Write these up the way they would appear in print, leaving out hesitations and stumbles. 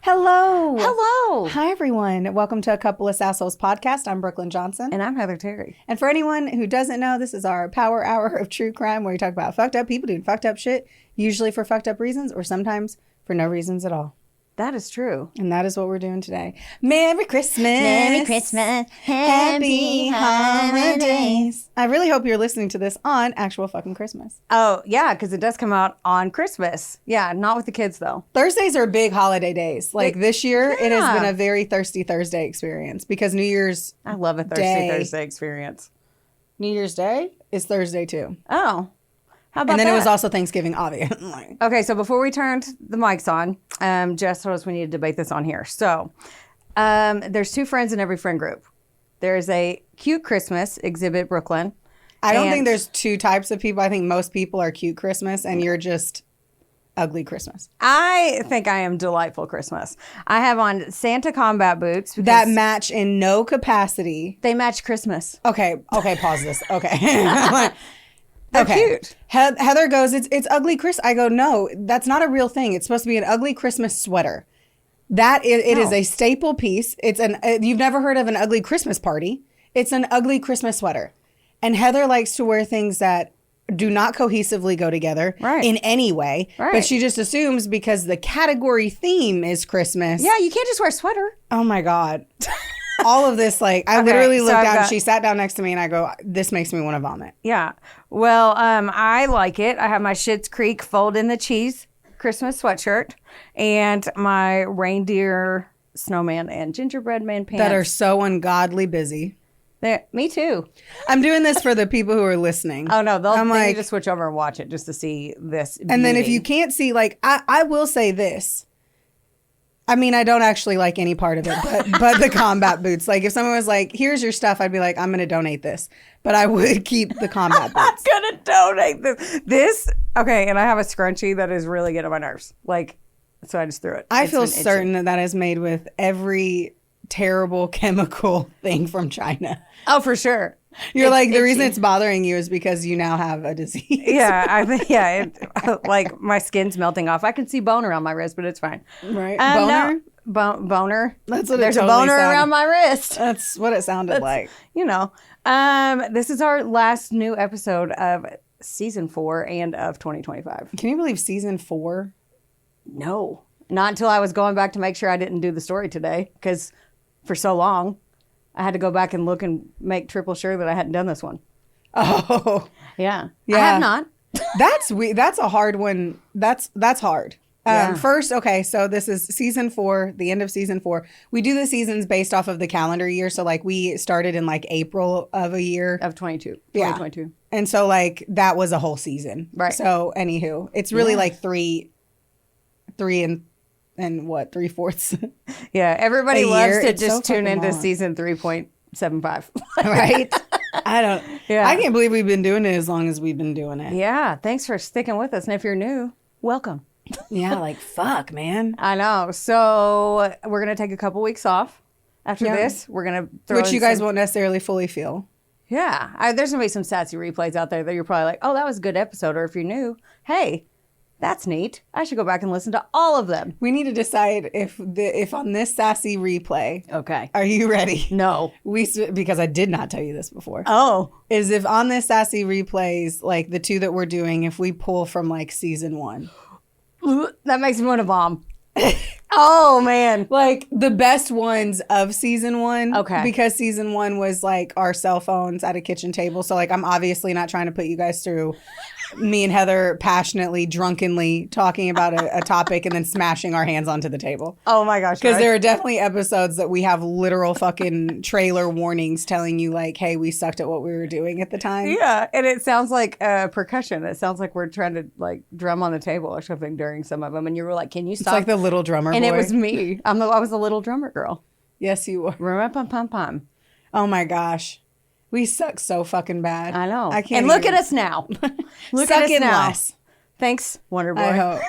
Hello. Hello. Hi, everyone. Welcome to A Couple of Sassos podcast. I'm Brooklyn Johnson. And I'm Heather Terry. And for anyone who doesn't know, this is our power hour of true crime where we talk about fucked up people doing fucked up shit, usually for fucked up reasons or sometimes for no reasons at all. That is true. And that is what we're doing today. Merry Christmas. Merry Christmas. Happy holidays. I really hope you're listening to this on actual fucking Christmas. Oh, yeah, because it does come out on Christmas. Yeah, not with the kids, though. Thursdays are big holiday days. Like this year, it has been a very thirsty Thursday experience because New Year's I love a thirsty Thursday experience. New Year's Day is Thursday, too. Oh. How about and then that? It was also Thanksgiving, obviously. Okay, so before we turned the mics on, Jess told us we need to debate this on here. So there's two friends in every friend group. There's a cute Christmas exhibit, Brooklyn. I don't think there's two types of people. I think most people are cute Christmas, and you're just ugly Christmas. I think I am delightful Christmas. I have on Santa combat boots. That match in no capacity. They match Christmas. Okay, pause this. Okay. They're cute. Heather goes, it's ugly Chris. I go, no, that's not a real thing. It's supposed to be an ugly Christmas sweater. It is a staple piece. It's you've never heard of an ugly Christmas party. It's an ugly Christmas sweater. And Heather likes to wear things that do not cohesively go together in any way. Right. But she just assumes because the category theme is Christmas. Yeah, you can't just wear a sweater. Oh my God. All of this, I literally looked down. She sat down next to me, and I go, "This makes me want to vomit." Yeah. Well, I like it. I have my Schitt's Creek fold in the cheese Christmas sweatshirt and my reindeer, snowman, and gingerbread man pants that are so ungodly busy. Me too. I'm doing this for the people who are listening. Oh no, they need to switch over and watch it just to see this. And then if you can't see, I will say this. I mean, I don't actually like any part of it, but the combat boots. Like, if someone was like, here's your stuff, I'd be like, I'm going to donate this. But I would keep the combat boots. I'm going to donate this. Okay, and I have a scrunchie that is really getting on my nerves. So I just threw it. I feel certain that is made with every terrible chemical thing from China. Oh, for sure. You're like, the reason it's bothering you is because you now have a disease. Yeah, I think, like my skin's melting off. I can see bone around my wrist, but it's fine. Right. Boner? No. Boner. That's what There's it totally a boner sounded. around my wrist. That's what it sounded like. This is our last new episode of season 4 and of 2025. Can you believe season 4? No. Not until I was going back to make sure I didn't do the story today, because for so long, I had to go back and look and make triple sure that I hadn't done this one. Oh. Yeah. I have not. That's a hard one. That's hard. Yeah. First, okay, so this is season 4, the end of season 4. We do the seasons based off of the calendar year. So we started in April of a year. Of 2022. Yeah. And so that was a whole season. Right. So anywho, it's really 3 and what, 3/4. Yeah, everybody loves to just tune into long. season 3.75. Right? I can't believe we've been doing it as long as we've been doing it. Yeah, thanks for sticking with us. And if you're new, welcome. Yeah, fuck, man. I know. So we're going to take a couple weeks off after this. We're going to throw Which you guys won't necessarily fully feel. Yeah. There's going to be some sassy replays out there that you're probably like, oh, that was a good episode. Or if you're new, hey, that's neat. I should go back and listen to all of them. We need to decide if on this sassy replay. Okay. Are you ready? No. Because I did not tell you this before. Oh. Is if on this sassy replays, the 2 that we're doing, if we pull from season 1. That makes me want to vom. Oh, man. The best ones of season 1. Okay. Because season 1 was our cell phones at a kitchen table. So I'm obviously not trying to put you guys through me and Heather passionately, drunkenly talking about a topic and then smashing our hands onto the table. Oh my gosh. Because there are definitely episodes that we have literal fucking trailer warnings telling you hey, we sucked at what we were doing at the time. Yeah. And it sounds like percussion. It sounds like we're trying to drum on the table or something during some of them. And you were like, can you stop? It's like the little drummer and boy. It was me. I was the little drummer girl. Yes, you were. Rum-pum-pum-pum. Oh my gosh. We suck so fucking bad. I know. I can't. And look at us now. Look at us now. Less. Thanks, Wonder Boy.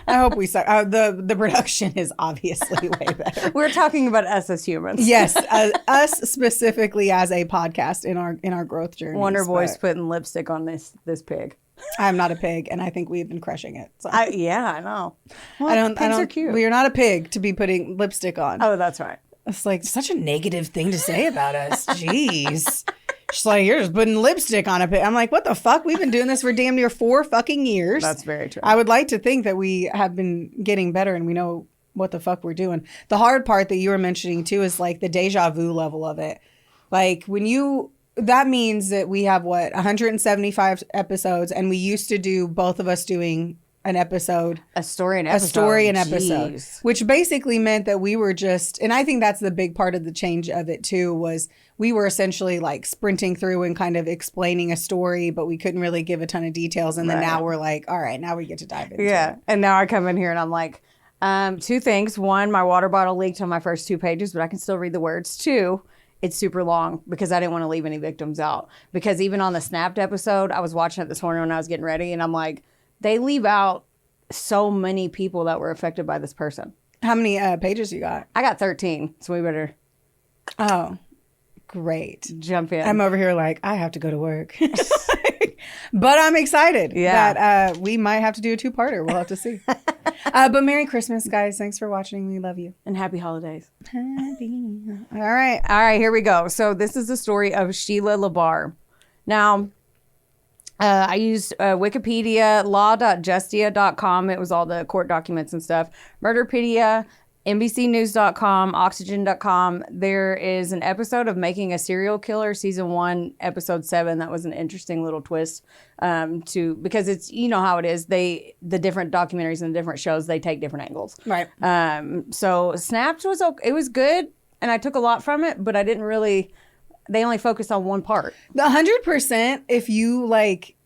I hope we suck. The production is obviously way better. We're talking about us as humans. Yes, us specifically as a podcast in our growth journey. Wonder Boy's putting lipstick on this pig. I'm not a pig, and I think we've been crushing it. So. I know. Well, pigs are cute. We are not a pig to be putting lipstick on. Oh, that's right. It's like such a negative thing to say about us. Jeez. She's like, you're just putting lipstick on a pig. I'm like, what the fuck? We've been doing this for damn near 4 fucking years. That's very true. I would like to think that we have been getting better and we know what the fuck we're doing. The hard part that you were mentioning too is like the deja vu level of it. Like that means that we have 175 episodes, and we used to do both of us doing an episode. A story an episode. Jeez. Which basically meant that we were just, and I think that's the big part of the change of it too, was we were essentially like sprinting through and kind of explaining a story, but we couldn't really give a ton of details. And then now we're like, all right, now we get to dive into it. And now I come in here and I'm like, 2 things. 1, my water bottle leaked on my first 2 pages, but I can still read the words. 2, it's super long because I didn't want to leave any victims out. Because even on the Snapped episode, I was watching it this morning when I was getting ready, and I'm like, they leave out so many people that were affected by this person. How many pages you got? I got 13, so we better. Oh, great. Jump in. I'm over here like, I have to go to work. But I'm excited that we might have to do a 2-parter. We'll have to see. But Merry Christmas, guys. Thanks for watching. We love you. And happy holidays. All right. All right, here we go. So this is the story of Sheila LaBarre. Now, I used Wikipedia, law.justia.com. It was all the court documents and stuff. Murderpedia, NBCnews.com, Oxygen.com. There is an episode of Making a Serial Killer, season 1, episode 7. That was an interesting little twist because it's, you know how it is. The different documentaries and the different shows, they take different angles. Right. So Snapped was okay. It was good, and I took a lot from it, but I didn't really. They only focused on one part. The 100%, if you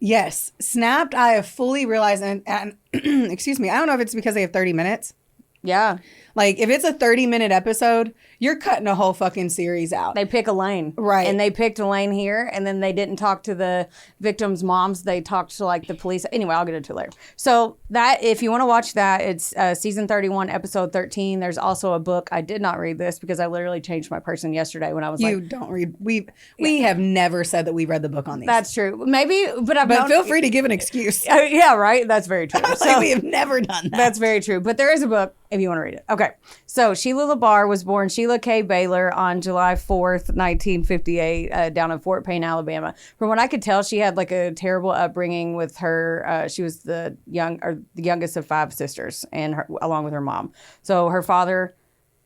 yes, Snapped, I have fully realized, and excuse me, I don't know if it's because they have 30 minutes. Yeah. Like, if it's a 30-minute episode, you're cutting a whole fucking series out. They pick a lane. Right. And they picked a lane here, and then they didn't talk to the victims' moms. They talked to, the police. Anyway, I'll get into it later. So, that, if you want to watch that, it's season 31, episode 13. There's also a book. I did not read this because I literally changed my person yesterday when I was You don't read. We have never said that we read the book on these. That's true. Maybe, but feel free to give an excuse. Yeah, right? That's very true. So, we have never done that. That's very true. But there is a book if you want to read it. Okay. So Sheila LaBarre was born Sheila K. Baylor on July 4th, 1958, down in Fort Payne, Alabama. From what I could tell, she had a terrible upbringing with her. She was the youngest of 5 sisters, and along with her mom. So her father,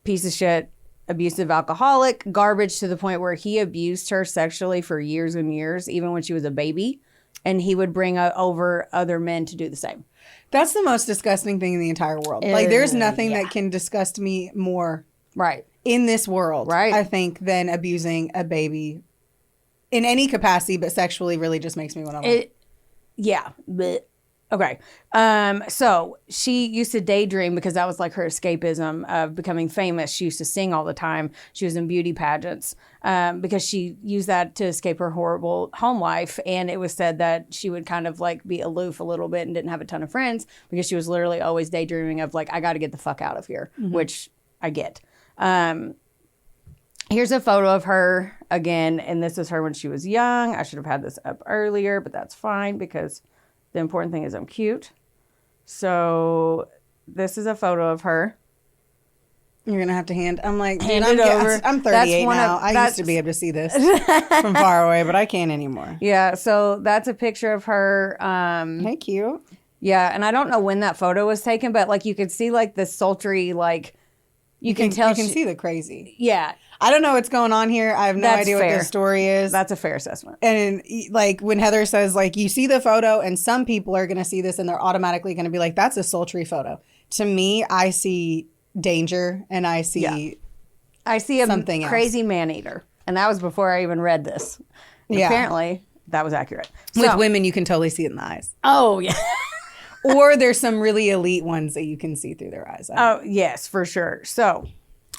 piece of shit, abusive alcoholic, garbage to the point where he abused her sexually for years and years, even when she was a baby. And he would bring over other men to do the same. That's the most disgusting thing in the entire world. There's nothing that can disgust me more in this world, I think, than abusing a baby in any capacity, but sexually really just makes me want to. Yeah. But, okay. So she used to daydream because that was her escapism of becoming famous. She used to sing all the time. She was in beauty pageants because she used that to escape her horrible home life. And it was said that she would kind of be aloof a little bit and didn't have a ton of friends because she was literally always daydreaming of I got to get the fuck out of here, which I get. Here's a photo of her again. And this is her when she was young. I should have had this up earlier, but that's fine because the important thing is I'm cute. So this is a photo of her. You're going to have to hand it over. I'm 38 now. I used to be able to see this from far away, but I can't anymore. Yeah, so that's a picture of her. Hey, cute. Yeah, and I don't know when that photo was taken, but you could see the sultry, you can tell. You can see the crazy. Yeah. I don't know what's going on here. I have no idea what the story is. That's a fair assessment. And when Heather says you see the photo and some people are going to see this and they're automatically going to be that's a sultry photo. To me, I see danger and I see something a crazy man-eater. And that was before I even read this. Yeah. Apparently, that was accurate. With women, you can totally see it in the eyes. Oh, yeah. Or there's some really elite ones that you can see through their eyes. Oh, yes, for sure. So...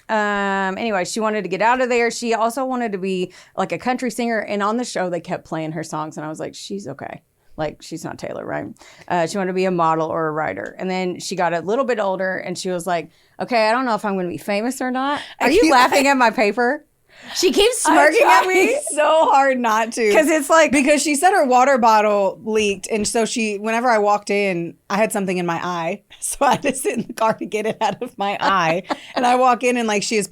anyway, she wanted to get out of there. She also wanted to be a country singer. And on the show, they kept playing her songs. And I was like, she's okay. She's not Taylor, right? She wanted to be a model or a writer. And then she got a little bit older and she was like, okay, I don't know if I'm going to be famous or not. Are you laughing at my paper? She keeps smirking at me so hard not to. because it's like Because she said her water bottle leaked, and so whenever I walked in, I had something in my eye, so I had to sit in the car to get it out of my eye. And I walk in, and like she has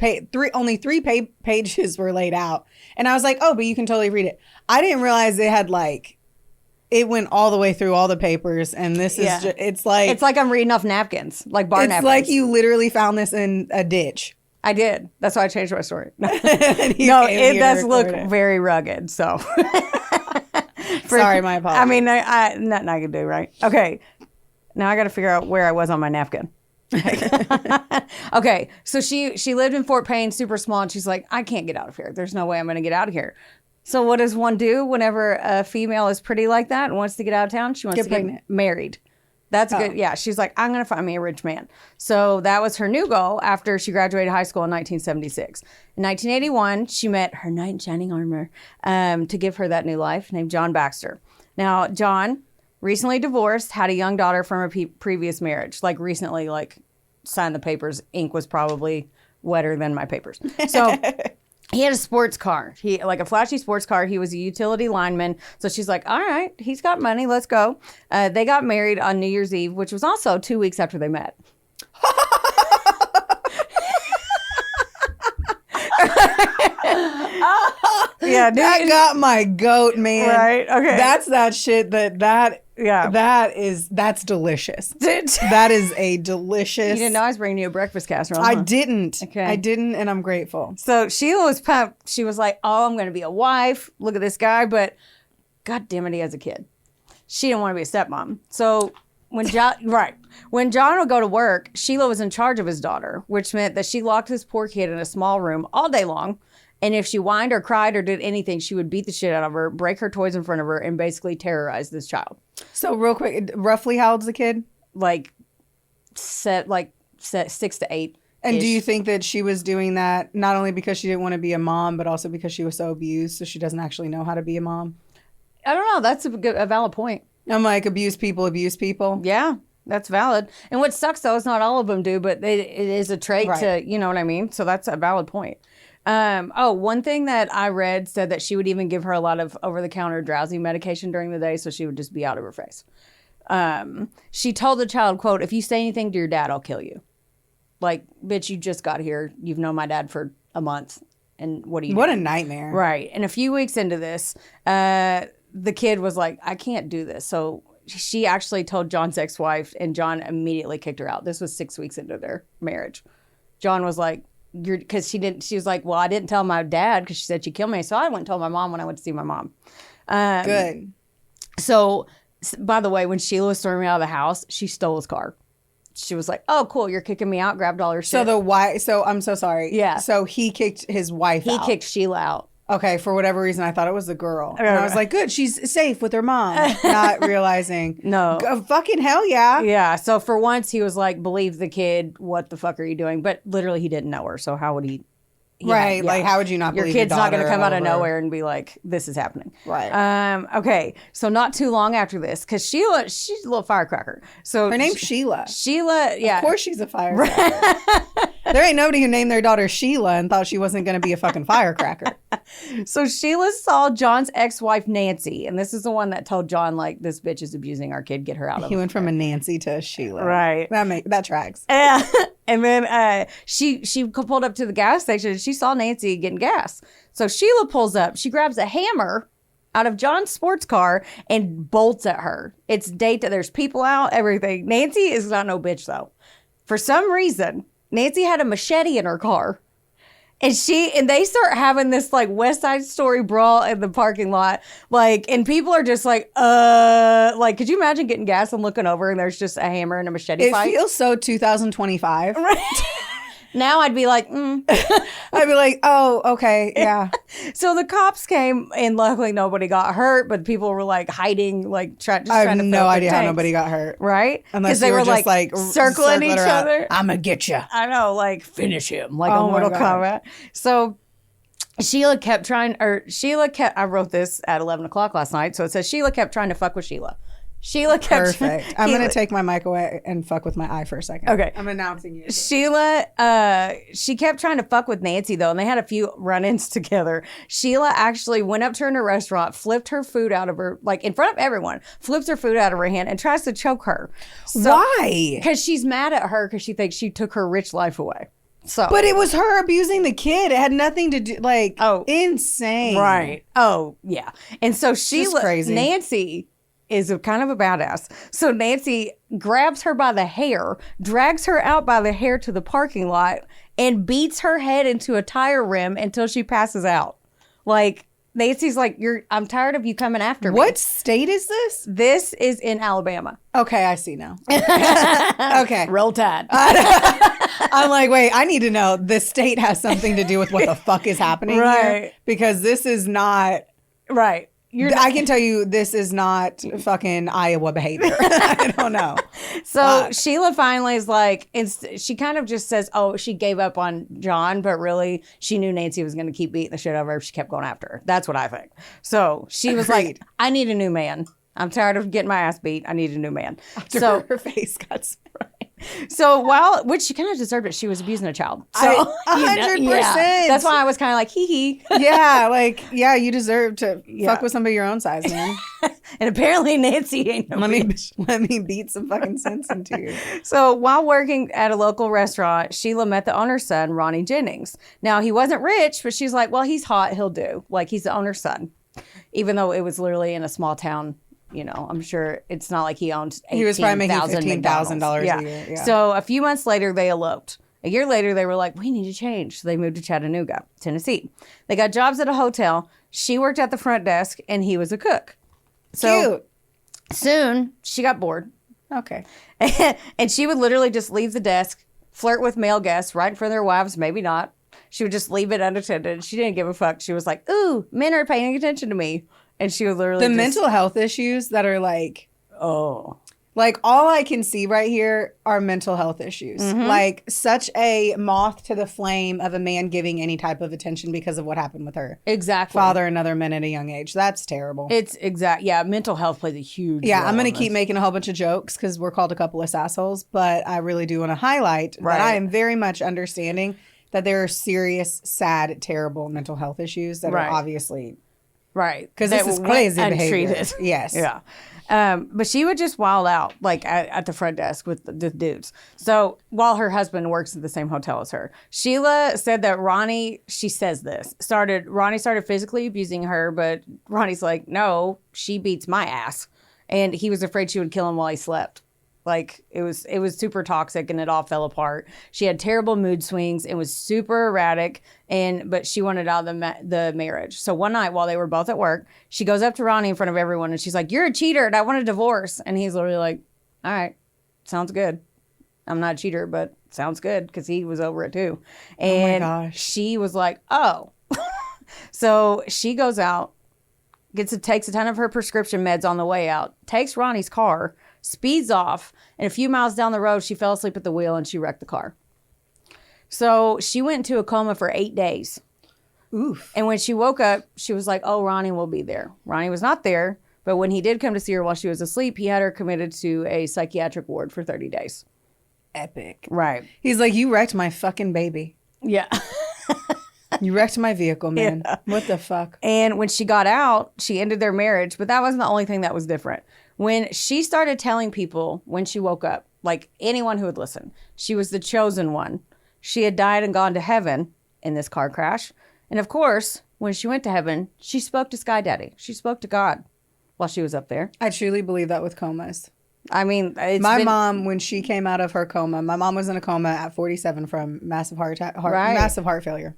only three pages were laid out, and I was like, oh, but you can totally read it. I didn't realize it had like. It went all the way through all the papers, and this is just, it's like I'm reading off napkins, like bar napkins. It's like you literally found this in a ditch. I did. That's why I changed my story. No, it does look very rugged. So, sorry, my apologies. I mean, nothing I can do, right? Okay, now I got to figure out where I was on my napkin. Okay, so she lived in Fort Payne, super small, and she's like, I can't get out of here. There's no way I'm going to get out of here. So what does one do whenever a female is pretty like that and wants to get out of town? She wants to get married. That's good. Yeah, she's like, I'm going to find me a rich man. So that was her new goal after she graduated high school in 1976. In 1981, she met her knight in shining armor to give her that new life, named John Baxter. Now, John recently divorced, had a young daughter from a previous marriage. Like recently, like signed the papers. Ink was probably wetter than my papers. So... He had a sports car. Like a flashy sports car. He was a utility lineman. So she's like, all right, he's got money. Let's go. They got married on New Year's Eve, which was also 2 weeks after they met. Yeah, that got my goat, man. Right? Okay. That's that shit that's delicious. That is a delicious. You didn't know I was bringing you a breakfast casserole. I didn't. Okay. I didn't, and I'm grateful. So Sheila was pumped. She was like, oh, I'm going to be a wife. Look at this guy. But God damn it, he has a kid. She didn't want to be a stepmom. So when John would go to work, Sheila was in charge of his daughter, which meant that she locked this poor kid in a small room all day long. And if she whined or cried or did anything, she would beat the shit out of her, break her toys in front of her, and basically terrorize this child. So real quick, roughly how old's the kid? Like 6 to 8. And do you think that she was doing that not only because she didn't want to be a mom, but also because she was so abused, so she doesn't actually know how to be a mom? I don't know. That's a valid point. I'm like, abuse people. Yeah, that's valid. And what sucks, though, is not all of them do, but it is a trait to, you know what I mean? So that's a valid point. One thing that I read said that she would even give her a lot of over-the-counter drowsy medication during the day, so she would just be out of her face. She told the child, quote, if you say anything to your dad, I'll kill you. Like, bitch, you just got here. You've known my dad for a month. And what are you doing? What a nightmare. Right. And a few weeks into this, the kid was like, I can't do this. So she actually told John's ex-wife, and John immediately kicked her out. This was 6 weeks into their marriage. John was like, because she was like, well, I didn't tell my dad because she said she'd kill me. So I went and told my mom when I went to see my mom. Good. So, by the way, when Sheila was throwing me out of the house, she stole his car. She was like, oh, cool, you're kicking me out, grabbed all her shit. So I'm so sorry. Yeah. So he kicked his wife out. He kicked Sheila out. Okay, for whatever reason, I thought it was the girl. And I was like, good, she's safe with her mom. Not realizing. No. Fucking hell yeah. Yeah, so for once, he was like, believe the kid, what the fuck are you doing? But literally, he didn't know her, so how would he? Right, like how would you not your believe kid's your not going to come out of over? nowhere and be like, this is happening. Right. Okay, so not too long after this, because Sheila, she's a little firecracker. So her name's Sheila. Sheila, yeah. Of course she's a firecracker. There ain't nobody who named their daughter Sheila and thought she wasn't going to be a fucking firecracker. So Sheila saw John's ex-wife, Nancy, and this is the one that told John, like, this bitch is abusing our kid, get her out of He went from a Nancy to a Sheila. Right. That tracks. Yeah. And then she pulled up to the gas station and she saw Nancy getting gas. So Sheila pulls up. She grabs a hammer out of John's sports car and bolts at her. It's date that there's people out, everything. Nancy is not no bitch, though. For some reason, Nancy had a machete in her car. And they start having this like West Side Story brawl in the parking lot. Like, and people are just like, could you imagine getting gas and looking over and there's just a hammer and a machete fight? It feels so 2025. Right. Now I'd be like, I'd be like, oh, okay, yeah. So the cops came and luckily nobody got hurt, but people were like hiding, like trying to I have fill no up idea their how tanks. nobody got hurt. Right? Unless they you were just like circling each other. I'm going to get you. I know, like finish him, like a Oh my Mortal God. Kombat. So I wrote this at 11 o'clock last night. So it says Sheila kept trying to fuck with Sheila. Sheila kept... Perfect. I'm going to take my mic away and fuck with my eye for a second. Okay. I'm announcing you. Sheila, she kept trying to fuck with Nancy, though, and they had a few run-ins together. Sheila actually went up to her in a restaurant, flipped her food out of her, like, in front of everyone, flips her food out of her hand and tries to choke her. So, why? Because she's mad at her because she thinks she took her rich life away. So, but it was her abusing the kid. It had nothing to do, like, insane. Right. Oh, yeah. And so Sheila, crazy. Nancy is kind of a badass. So Nancy grabs her by the hair, drags her out by the hair to the parking lot, and beats her head into a tire rim until she passes out. Like, Nancy's like, I'm tired of you coming after me. What state is this? This is in Alabama. Okay, I see now. Okay. Roll Tide. I'm like, wait, I need to know the state has something to do with what the fuck is happening here. Because this is not... Right. I can tell you this is not fucking Iowa behavior. I don't know. So Sheila finally is like, she kind of just says, oh, she gave up on John, but really she knew Nancy was going to keep beating the shit out of her if she kept going after her. That's what I think. So she was like, I need a new man. I'm tired of getting my ass beat. I need a new man. After her face got sprayed. So which she kind of deserved it. She was abusing a child. So 100%. Yeah. That's why I was kind of like, hee hee. Yeah, like, yeah, you deserve to fuck with somebody your own size, man. And apparently Nancy ain't no bitch. Let me beat some fucking sense into you. So while working at a local restaurant, Sheila met the owner's son, Ronnie Jennings. Now, he wasn't rich, but she's like, well, he's hot. He'll do. Like, he's the owner's son. Even though it was literally in a small town. You know, I'm sure it's not like he owned $18,000. He was probably making $15,000 a year. Yeah. So a few months later, they eloped. A year later, they were like, we need to change. So they moved to Chattanooga, Tennessee. They got jobs at a hotel. She worked at the front desk, and he was a cook. So cute. Soon, she got bored. Okay. And she would literally just leave the desk, flirt with male guests right in front of their wives, maybe not. She would just leave it unattended. She didn't give a fuck. She was like, ooh, men are paying attention to me. And she would literally mental health issues that are like, oh, like all I can see right here are mental health issues. Mm-hmm. Like such a moth to the flame of a man giving any type of attention because of what happened with her. Exactly. Father another men at a young age. That's terrible. It's yeah, mental health plays a huge role. I'm going to keep making a whole bunch of jokes because we're called a couple of assholes, but I really do want to highlight that I am very much understanding that there are serious, sad, terrible mental health issues that are obviously... Right. Because this is crazy behavior. Yes. Yeah. But she would just wild out, like, at the front desk with the dudes. So, while her husband works at the same hotel as her. Sheila said that Ronnie started physically abusing her, but Ronnie's like, no, she beats my ass. And he was afraid she would kill him while he slept. Like, it was super toxic and it all fell apart. She had terrible mood swings and was super erratic, but she wanted out of the marriage. So one night while they were both at work, she goes up to Ronnie in front of everyone and she's like, you're a cheater and I want a divorce. And he's literally like, all right, sounds good. I'm not a cheater, but sounds good, because he was over it too. And oh my gosh. She was like, oh. So she goes out, takes a ton of her prescription meds on the way out, takes Ronnie's car, speeds off, and a few miles down the road, she fell asleep at the wheel and she wrecked the car. So she went into a coma for 8 days. Oof. And when she woke up, she was like, oh, Ronnie will be there. Ronnie was not there, but when he did come to see her while she was asleep, he had her committed to a psychiatric ward for 30 days. Epic. Right. He's like, you wrecked my fucking baby. Yeah. You wrecked my vehicle, man. Yeah. What the fuck? And when she got out, she ended their marriage, but that wasn't the only thing that was different. When she started telling people when she woke up, like anyone who would listen, she was the chosen one. She had died and gone to heaven in this car crash. And of course, when she went to heaven, she spoke to Sky Daddy. She spoke to God while she was up there. I truly believe that with comas. I mean, mom, when she came out of her coma, my mom was in a coma at 47 from massive massive heart failure.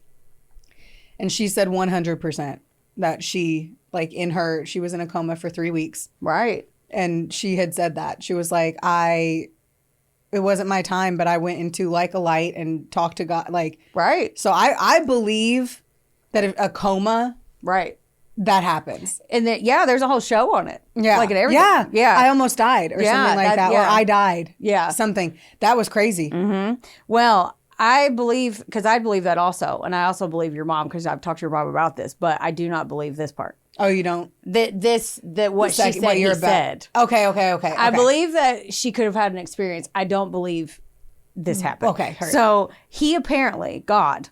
And she said 100% that she was in a coma for 3 weeks. Right. And she had said that. She was like, it wasn't my time, but I went into like a light and talked to God. Like, right. So I believe that if a coma, right, that happens. And that, there's a whole show on it. Yeah. Like everything. Yeah. I almost died or something like that. Or I died. Yeah. Something. That was crazy. Mm-hmm. Well, I believe, because I believe that also. And I also believe your mom, because I've talked to your mom about this, but I do not believe this part. Oh, you don't? What she said, what he said. Okay. I believe that she could have had an experience. I don't believe this happened. Okay. So he apparently, God,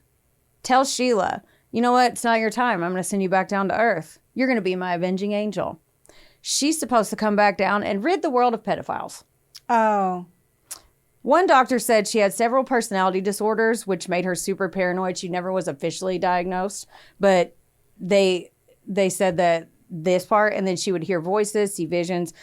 tells Sheila, you know what? It's not your time. I'm going to send you back down to earth. You're going to be my avenging angel. She's supposed to come back down and rid the world of pedophiles. Oh. One doctor said she had several personality disorders, which made her super paranoid. She never was officially diagnosed, but they said that this part, and then she would hear voices, see visions,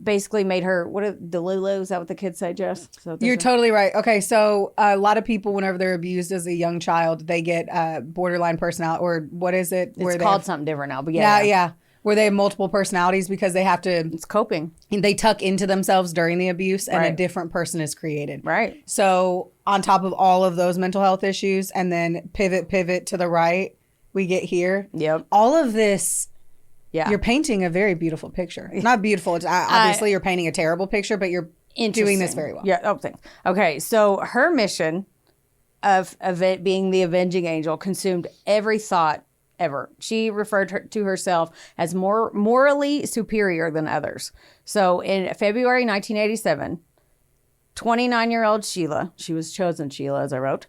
basically made her, Delulu, is that what the kids say, Jess? So you're totally right. Okay, so a lot of people, whenever they're abused as a young child, they get borderline personality, or what is it? It's called something different now, but yeah. Yeah. Where they have multiple personalities because they have to... It's coping. They tuck into themselves during the abuse, and a different person is created. Right. So on top of all of those mental health issues, and then pivot to the right, we get here. Yep. All of this... Yeah. You're painting a very beautiful picture. Not beautiful. It's obviously, you're painting a terrible picture, but you're doing this very well. Yeah. Oh, thanks. Okay. So her mission of it being the avenging angel consumed every thought ever. She referred to herself as more morally superior than others. So in February 1987, 29-year-old Sheila, she was chosen Sheila, as I wrote,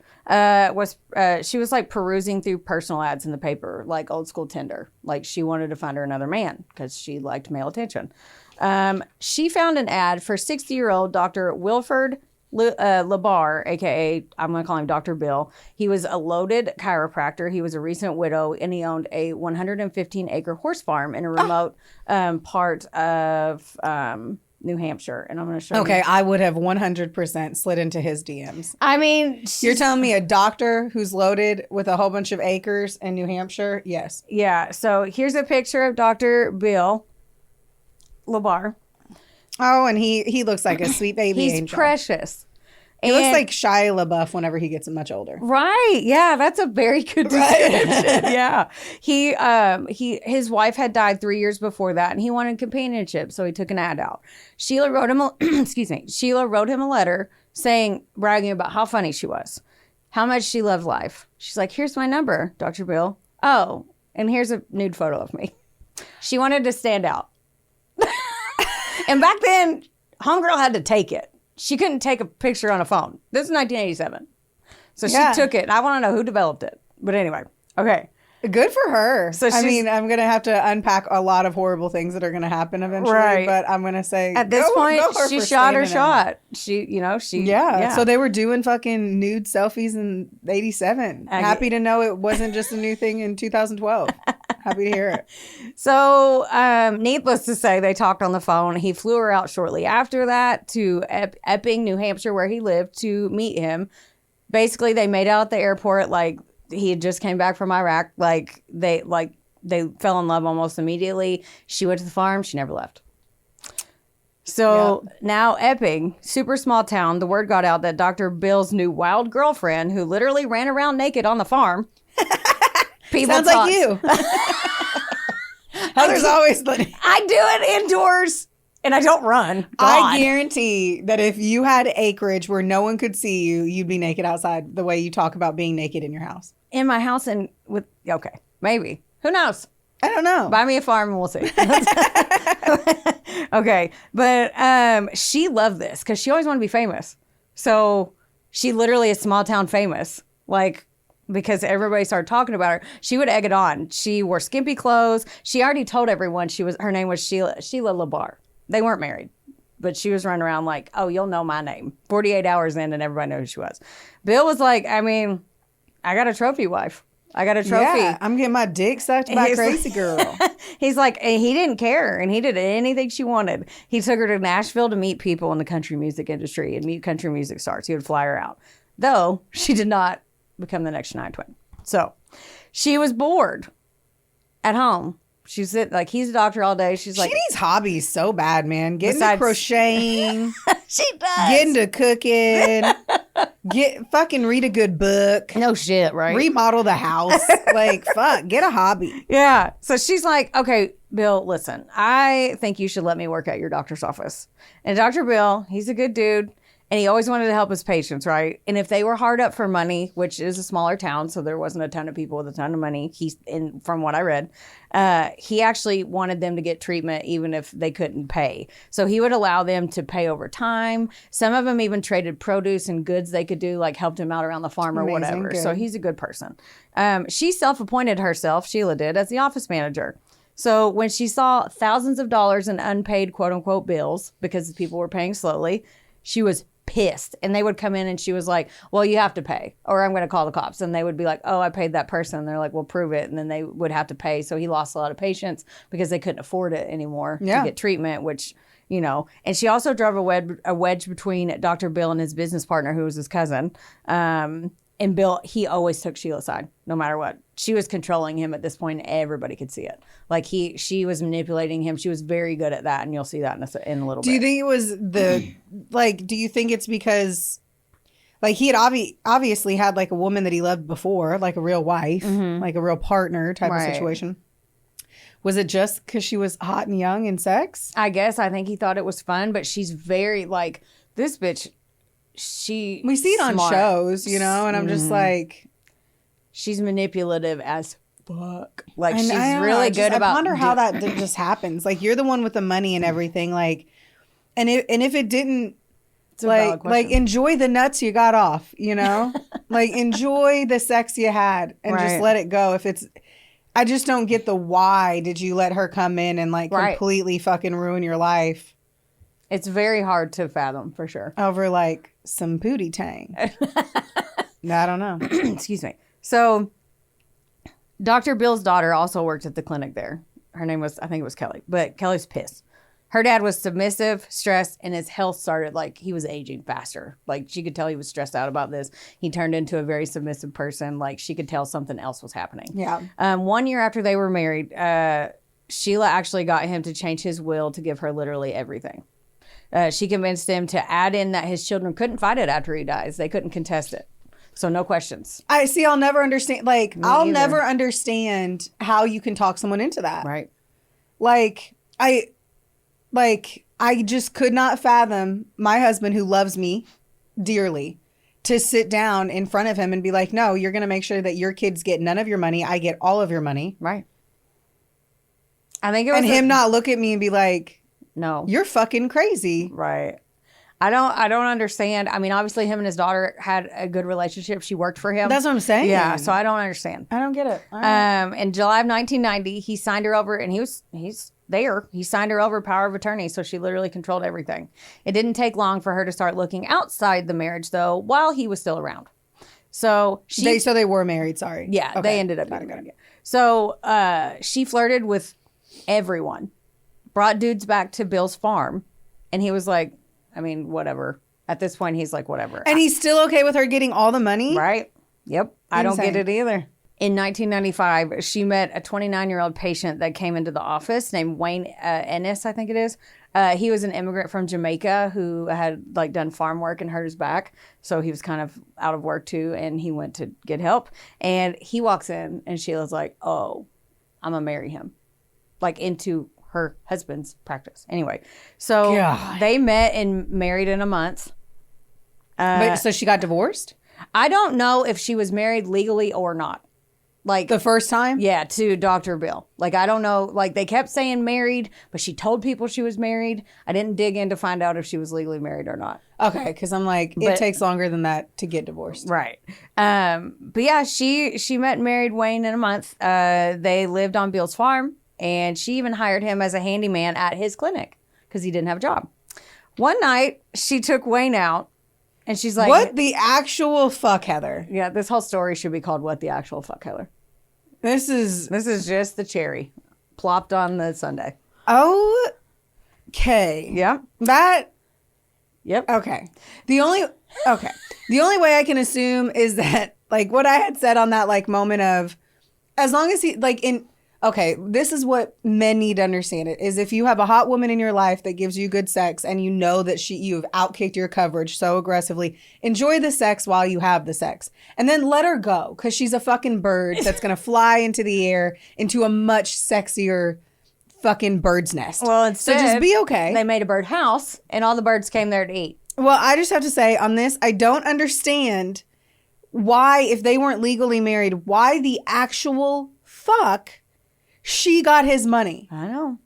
she was like perusing through personal ads in the paper, like old school Tinder. Like she wanted to find her another man because she liked male attention. She found an ad for 60-year-old Dr. Wilford LaBarre, aka I'm going to call him Dr. Bill. He was a loaded chiropractor. He was a recent widow, and he owned a 115-acre horse farm in a remote part of New Hampshire. And I'm going to show you. Okay, I would have 100% slid into his DMs. I mean, you're telling me a doctor who's loaded with a whole bunch of acres in New Hampshire? Yes. Yeah. So here's a picture of Dr. Bill LaBarre. Oh, and he looks like a sweet baby angel. He's precious. He looks like Shia LaBeouf whenever he gets much older. Right. Yeah, that's a very good description. Yeah. His wife had died 3 years before that, and he wanted companionship, so he took an ad out. Sheila wrote him Sheila wrote him a letter bragging about how funny she was, how much she loved life. She's like, here's my number, Dr. Bill. Oh, and here's a nude photo of me. She wanted to stand out. And back then, homegirl had to take it. She couldn't take a picture on a phone. This is 1987. So she took it. I want to know who developed it. But anyway, okay. Good for her. So I mean, I'm going to have to unpack a lot of horrible things that are going to happen eventually. Right. But I'm going to say, at this point, she shot her shot. Yeah. So they were doing fucking nude selfies in 87. Happy to know it wasn't just a new thing in 2012. Happy to hear it. So, needless to say, they talked on the phone. He flew her out shortly after that to Epping, New Hampshire, where he lived, to meet him. Basically, they made out at the airport like he had just came back from Iraq. They fell in love almost immediately. She went to the farm. She never left. So now Epping, super small town, the word got out that Dr. Bill's new wild girlfriend, who literally ran around naked on the farm. Sounds like you. Heather's always like, I do it indoors and I don't run. God. I guarantee that if you had acreage where no one could see you, you'd be naked outside the way you talk about being naked in your house. In my house okay, maybe. Who knows? I don't know. Buy me a farm and we'll see. Okay, but she loved this because she always wanted to be famous. So she literally is small town famous. Because everybody started talking about her, she would egg it on. She wore skimpy clothes. She already told everyone her name was Sheila LaBarre. They weren't married, but she was running around like, oh, you'll know my name. 48 hours in and everybody knew who she was. Bill was like, I mean, I got a trophy wife. I got a trophy. Yeah, I'm getting my dick sucked by a crazy girl. He's like, and he didn't care, and he did anything she wanted. He took her to Nashville to meet people in the country music industry and meet country music stars. He would fly her out. Though she did not become the next Shania Twain. So she was bored at home. She's he's a doctor all day. She's like, she needs hobbies so bad, man. Get into crocheting. She does. Get into cooking. Fucking read a good book. No shit, right? Remodel the house. Fuck, get a hobby. Yeah. So she's like, okay, Bill, listen, I think you should let me work at your doctor's office. And Dr. Bill, he's a good dude. And he always wanted to help his patients, right? And if they were hard up for money, which is a smaller town, so there wasn't a ton of people with a ton of money, from what I read, he actually wanted them to get treatment even if they couldn't pay. So he would allow them to pay over time. Some of them even traded produce and goods they could do, like helped him out around the farm or whatever. Good. So he's a good person. She self-appointed herself, Sheila did, as the office manager. So when she saw thousands of dollars in unpaid quote-unquote bills because people were paying slowly, she was pissed. And they would come in and she was like, well, you have to pay or I'm going to call the cops. And they would be like, oh, I paid that person. And they're like, well, prove it. And then they would have to pay. So he lost a lot of patients because they couldn't afford it anymore to get treatment, which, you know. And she also drove a wedge between Dr. Bill and his business partner, who was his cousin. And Bill, he always took Sheila's side, no matter what. She was controlling him at this point. Everybody could see it. Like she was manipulating him. She was very good at that, and you'll see that in a little bit. Do you think it was do you think it's because, like, he had obviously had, like, a woman that he loved before, like a real wife, like a real partner type of situation? Was it just because she was hot and young and sex? I guess. I think he thought it was fun, but she's very, like, this bitch... We see it on shows, you know, and I'm just like, she's manipulative as fuck. Like, she's really good about. I wonder how that just happens. Like, you're the one with the money and everything. Like, and if it didn't, like enjoy the nuts you got off, you know, like enjoy the sex you had and just let it go. I just don't get the why did you let her come in and like completely fucking ruin your life. It's very hard to fathom, for sure. Over, like, some booty tang. I don't know. Excuse me. So, Dr. Bill's daughter also worked at the clinic there. Her name was, I think it was Kelly. But Kelly's pissed. Her dad was submissive, stressed, and his health started, like, he was aging faster. Like, she could tell he was stressed out about this. He turned into a very submissive person. Like, she could tell something else was happening. Yeah. 1 year after they were married, Sheila actually got him to change his will to give her literally everything. She convinced him to add in that his children couldn't fight it after he dies. They couldn't contest it. So no questions. I'll never understand. Like, I'll never understand how you can talk someone into that. Right. Like, I just could not fathom my husband, who loves me dearly, to sit down in front of him and be like, no, you're going to make sure that your kids get none of your money. I get all of your money. Right. I think it was. And him not look at me and be like, no, you're fucking crazy. Right. I don't understand. I mean, obviously him and his daughter had a good relationship. She worked for him. That's what I'm saying. Yeah. So I don't understand. I don't get it. Right. In July of 1990, he signed her over, and he's there. He signed her over power of attorney. So she literally controlled everything. It didn't take long for her to start looking outside the marriage, though, while he was still around. So they were married. Sorry. Yeah. Okay. They ended up being married. So she flirted with everyone. Brought dudes back to Bill's farm, and he was like, I mean, whatever. At this point, he's like, whatever. And he's still okay with her getting all the money? Right. Yep. I don't get it either. In 1995, she met a 29-year-old patient that came into the office named Wayne Ennis, I think it is. He was an immigrant from Jamaica who had like done farm work and hurt his back. So he was kind of out of work too, and he went to get help. And he walks in, and Sheila's like, oh, I'm going to marry him. Like, into her husband's practice. Anyway, so they met and married in a month. So she got divorced? I don't know if she was married legally or not. Like, the first time? Yeah, to Dr. Bill. Like, I don't know. Like, they kept saying married, but she told people she was married. I didn't dig in to find out if she was legally married or not. Okay, because I'm like, it takes longer than that to get divorced. Right. But yeah, she met and married Wayne in a month. They lived on Bill's farm. And she even hired him as a handyman at his clinic because he didn't have a job. One night, she took Wayne out, and she's like... What the actual fuck, Heather? Yeah, this whole story should be called What the Actual Fuck, Heather. This is just the cherry plopped on the sundae. Okay. Yep. Yep. Okay. The only way I can assume is that, like, what I had said on that, like, moment of, as long as he, like, okay, this is what men need to understand it, is if you have a hot woman in your life that gives you good sex and you know that you've outkicked your coverage so aggressively, enjoy the sex while you have the sex. And then let her go, because she's a fucking bird that's going to fly into the air into a much sexier fucking bird's nest. Well, instead, so just be okay. They made a bird house, and all the birds came there to eat. Well, I just have to say on this, I don't understand why, if they weren't legally married, why the actual fuck she got his money. I know.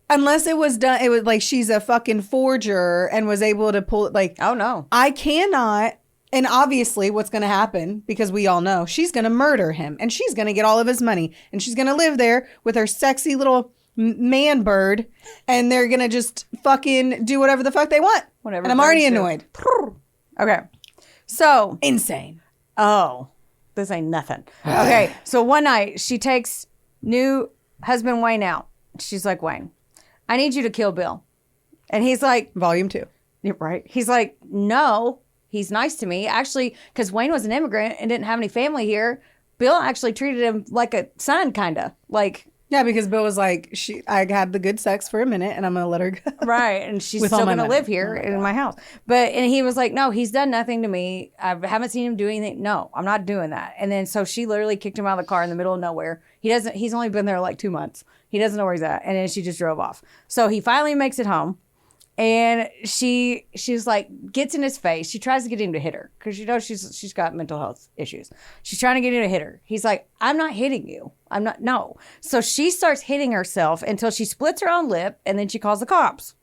Unless it was done, it was like she's a fucking forger and was able to pull it. Like, Oh, no. I cannot. And obviously, what's going to happen, because we all know, she's going to murder him and she's going to get all of his money and she's going to live there with her sexy little man bird and they're going to just fucking do whatever the fuck they want. Whatever And I'm already birds do. annoyed. Okay. So, Insane. oh, this ain't nothing. Okay. So one night she takes new husband Wayne out. She's like, Wayne, I need you to kill Bill. And he's like, Volume 2. You're right. He's like, no, he's nice to me. Actually, because Wayne was an immigrant and didn't have any family here, Bill actually treated him like a son, kind of. Like, Yeah, because Bill was like, I had the good sex for a minute and I'm going to let her go. right. And she's With all still my going to money. live here in my house. And he was like, no, he's done nothing to me. I haven't seen him do anything. No, I'm not doing that. And then so she literally kicked him out of the car in the middle of nowhere. He's only been there like 2 months. He doesn't know where he's at. And then she just drove off. So he finally makes it home. And she's like, gets in his face. She tries to get him to hit her because she's got mental health issues. She's trying to get him to hit her. He's like, I'm not hitting you. I'm not. No. So she starts hitting herself until she splits her own lip, and then she calls the cops.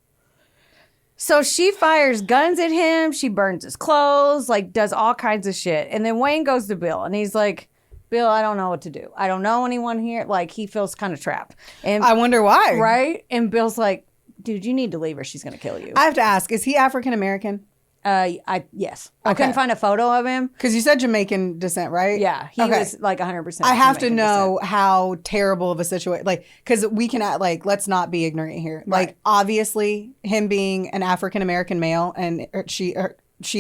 So she fires guns at him. She burns his clothes, like does all kinds of shit. And then Wayne goes to Bill, and he's like, Bill, I don't know what to do. I don't know anyone here. Like, he feels kind of trapped. And I wonder why. right? And Bill's like, dude, you need to leave her. She's going to kill you. I have to ask, is he African American? Yes. I couldn't find a photo of him. Because you said Jamaican descent, right? Yeah. He was like 100%. I have to Jamaican know descent. how terrible of a situation, like, because we cannot, like, let's not be ignorant here. Right. Like, obviously, him being an African American male and she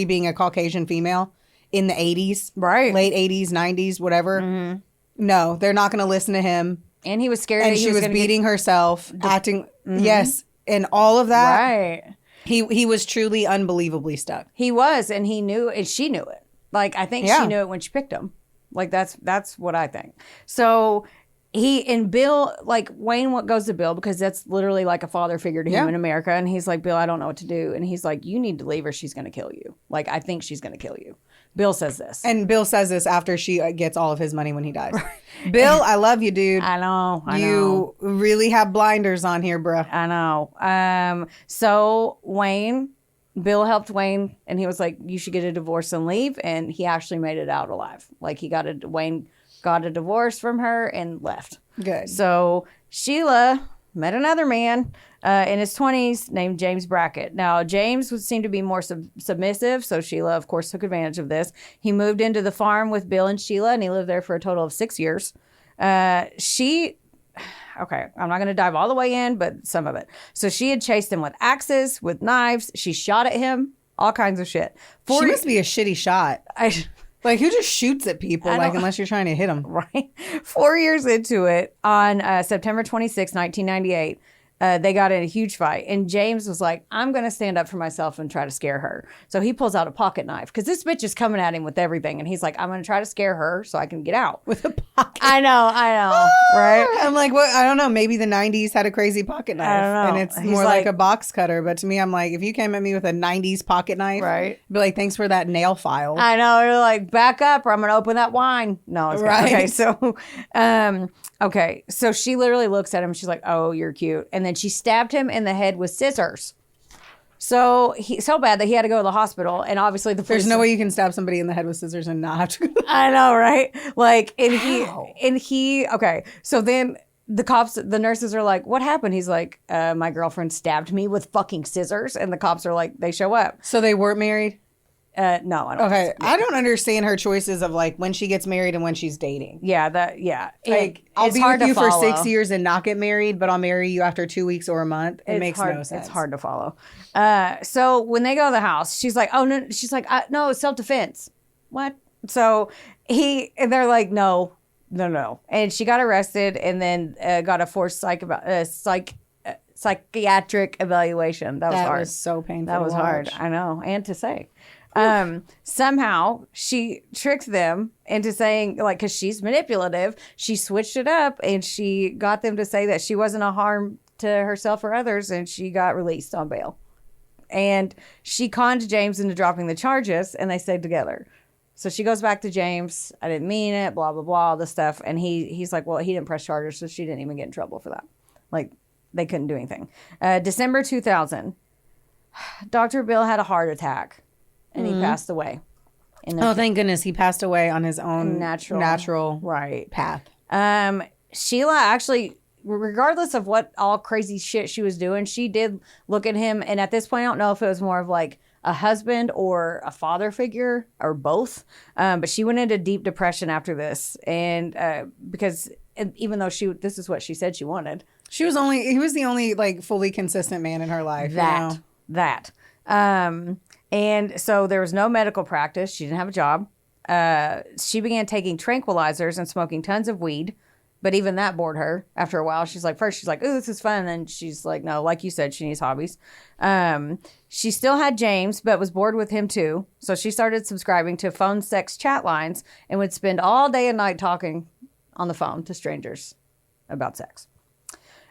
being a Caucasian female in the 80s, Right. late 80s, 90s, whatever. No, they're not going to listen to him. And he was scared And that he she was gonna beating herself, acting, yes, and all of get, that. right. He was truly unbelievably stuck. He was, and he knew, and she knew it. Like, I think she knew it when she picked him. Like, that's what I think. So Bill, like, Wayne goes to Bill because that's literally like a father figure to him in America. And he's like, Bill, I don't know what to do. And he's like, you need to leave her. She's going to kill you. Like, I think she's going to kill you. Bill says this. And Bill says this after she gets all of his money when he dies. Bill, I love you, dude. I know. You really have blinders on here, bruh. I know. So Bill helped Wayne, and he was like, you should get a divorce and leave. And he actually made it out alive. Like, Wayne got a divorce from her and left. Good. So Sheila met another man in his 20s named James Brackett. Now, James would seem to be more submissive, so Sheila, of course, took advantage of this. He moved into the farm with Bill and Sheila, and he lived there for a total of 6 years. Okay, I'm not going to dive all the way in, but some of it. So she had chased him with axes, with knives. She shot at him, all kinds of shit. She must be a shitty shot. Like, who just shoots at people, like, unless you're trying to hit them? Right. 4 years into it, on September 26, 1998, they got in a huge fight. And James was like, I'm going to stand up for myself and try to scare her. So he pulls out a pocket knife because this bitch is coming at him with everything. And he's like, I'm going to try to scare her so I can get out. With a pocket. I know. Right? I'm like, what? I don't know. Maybe the 90s had a crazy pocket knife. I don't know. And it's He's more like like a box cutter. But to me, I'm like, if you came at me with a 90s pocket knife, Right. I'd be like, thanks for that nail file. I know. They're like, back up or I'm going to open that wine. No, it's Right. Okay. So she literally looks at him. She's like, oh, you're cute. And then she stabbed him in the head with scissors. So bad that he had to go to the hospital. And obviously the police. There's no way you can stab somebody in the head with scissors and not have to go. I know, right? Like, How? okay. So then the nurses are like, what happened? He's like, my girlfriend stabbed me with fucking scissors. And the cops are like, they show up. So they weren't married? No, I don't. Okay. I don't understand her choices of, like, when she gets married and when she's dating. Yeah, Like, I'll it's be hard with you to for follow. 6 years and not get married, but I'll marry you after 2 weeks or a month. It makes hard, no sense. It's hard to follow. So when they go to the house, she's like, oh, no. She's like, no, it's self-defense. What? So and they're like, no. And she got arrested and then got a forced psychiatric evaluation. That was hard. That was so painful. That was to hard. watch. I know. And to say. Somehow she tricked them into saying, like, because she's manipulative, she switched it up and she got them to say that she wasn't a harm to herself or others, and she got released on bail. And she conned James into dropping the charges, and they stayed together. So she goes back to James. I didn't mean it, blah, blah, blah, all this stuff. And he's like, well, he didn't press charges, so she didn't even get in trouble for that. Like, they couldn't do anything. December 2000, Dr. Bill had a heart attack, and he passed away. Thank goodness he passed away on his own natural right path. Sheila actually, regardless of what all crazy shit she was doing, she did look at him. And at this point, I don't know if it was more of like a husband or a father figure or both. But she went into deep depression after this. And because even though this is what she said she wanted. He was the only like fully consistent man in her life. And so there was no medical practice. She didn't have a job. She began taking tranquilizers and smoking tons of weed. But even that bored her after a while. She's like, oh, this is fun. And then she's like, no, like you said, she needs hobbies. She still had James, but was bored with him too. So she started subscribing to phone sex chat lines and would spend all day and night talking on the phone to strangers about sex.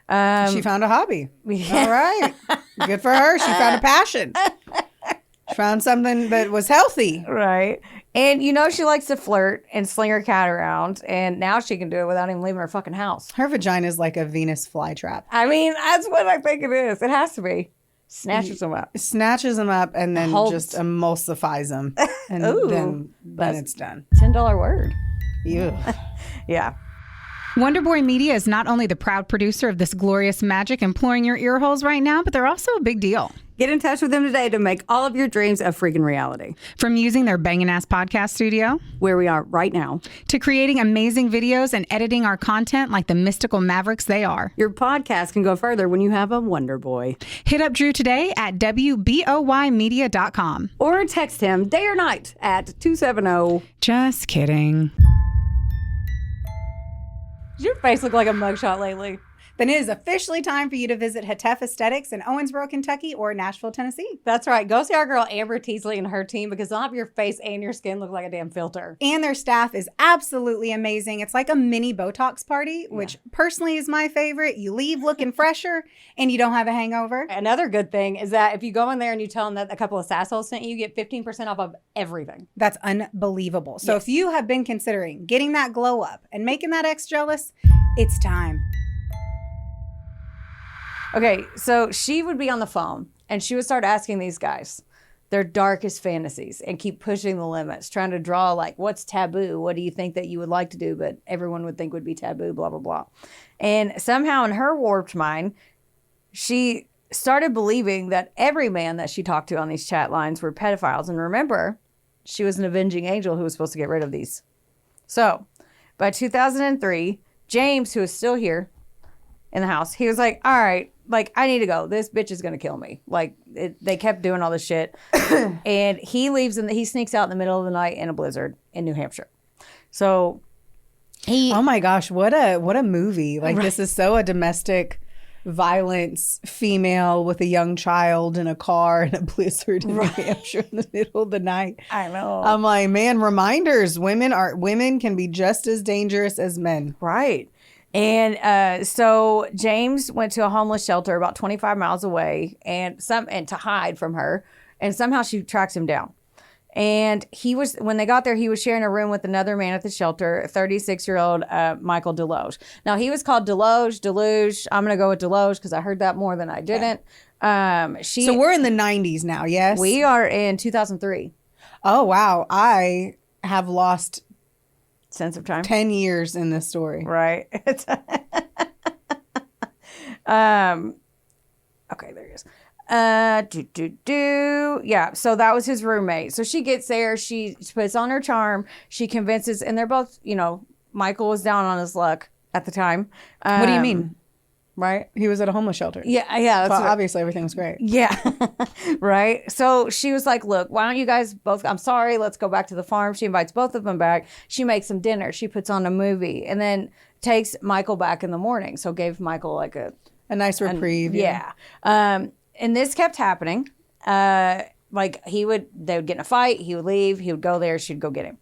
She found a hobby. Yeah. All right. Good for her. She found a passion. She found something that was healthy. Right. And she likes to flirt and sling her cat around. And now she can do it without even leaving her fucking house. Her vagina is like a Venus flytrap. I mean, that's what I think it is. It has to be. Snatches them up. Snatches them up and then just emulsifies them. And then it's done. $10 word. Yeah. Yeah. Wonderboy Media is not only the proud producer of this glorious magic imploring your ear holes right now, but they're also a big deal. Get in touch with them today to make all of your dreams a freaking reality. From using their bangin' ass podcast studio, where we are right now, to creating amazing videos and editing our content like the mystical mavericks they are. Your podcast can go further when you have a Wonder Boy. Hit up Drew today at WBOYmedia.com. Or text him day or night at 270. Just kidding. Does your face look like a mugshot lately? Then it is officially time for you to visit Hetef Aesthetics in Owensboro, Kentucky or Nashville, Tennessee. That's right. Go see our girl Amber Teasley and her team because they'll have your face and your skin look like a damn filter. And their staff is absolutely amazing. It's like a mini Botox party, which personally is my favorite. You leave looking fresher and you don't have a hangover. Another good thing is that if you go in there and you tell them that a couple of sassholes sent you, you get 15% off of everything. That's unbelievable. So if you have been considering getting that glow up and making that ex jealous, it's time. Okay, so she would be on the phone and she would start asking these guys their darkest fantasies and keep pushing the limits, trying to draw like, what's taboo? What do you think that you would like to do, but everyone would think would be taboo, blah, blah, blah. And somehow in her warped mind, she started believing that every man that she talked to on these chat lines were pedophiles. And remember, she was an avenging angel who was supposed to get rid of these. So by 2003, James, who is still here in the house, he was like, all right, like, I need to go. This bitch is going to kill me. Like, they kept doing all this shit. And he leaves and he sneaks out in the middle of the night in a blizzard in New Hampshire. So oh my gosh, what a movie. Like, this is so a domestic violence female with a young child in a car in a blizzard in New Hampshire in the middle of the night. I know. I'm like, man, reminders. Women can be just as dangerous as men. Right. And so James went to a homeless shelter about 25 miles away and to hide from her. And somehow she tracks him down. And when they got there, he was sharing a room with another man at the shelter, 36-year-old Michael Deloge. Now, he was called Deluge. I'm going to go with Deloge because I heard that more than I didn't. So we're in the 90s now, yes? We are in 2003. Oh, wow. I have lost sense of time. 10 years in this story. Right. Okay, there he is. Yeah, so that was his roommate. So she gets there, she puts on her charm, she convinces, and they're both, Michael was down on his luck at the time. What do you mean? Right? He was at a homeless shelter. Yeah. So obviously everything was great. Yeah. Right. So she was like, look, why don't you guys both, I'm sorry, let's go back to the farm. She invites both of them back. She makes them dinner. She puts on a movie and then takes Michael back in the morning. So gave Michael like a nice reprieve. Yeah. And this kept happening. Like they would get in a fight. He would leave. He would go there. She'd go get him.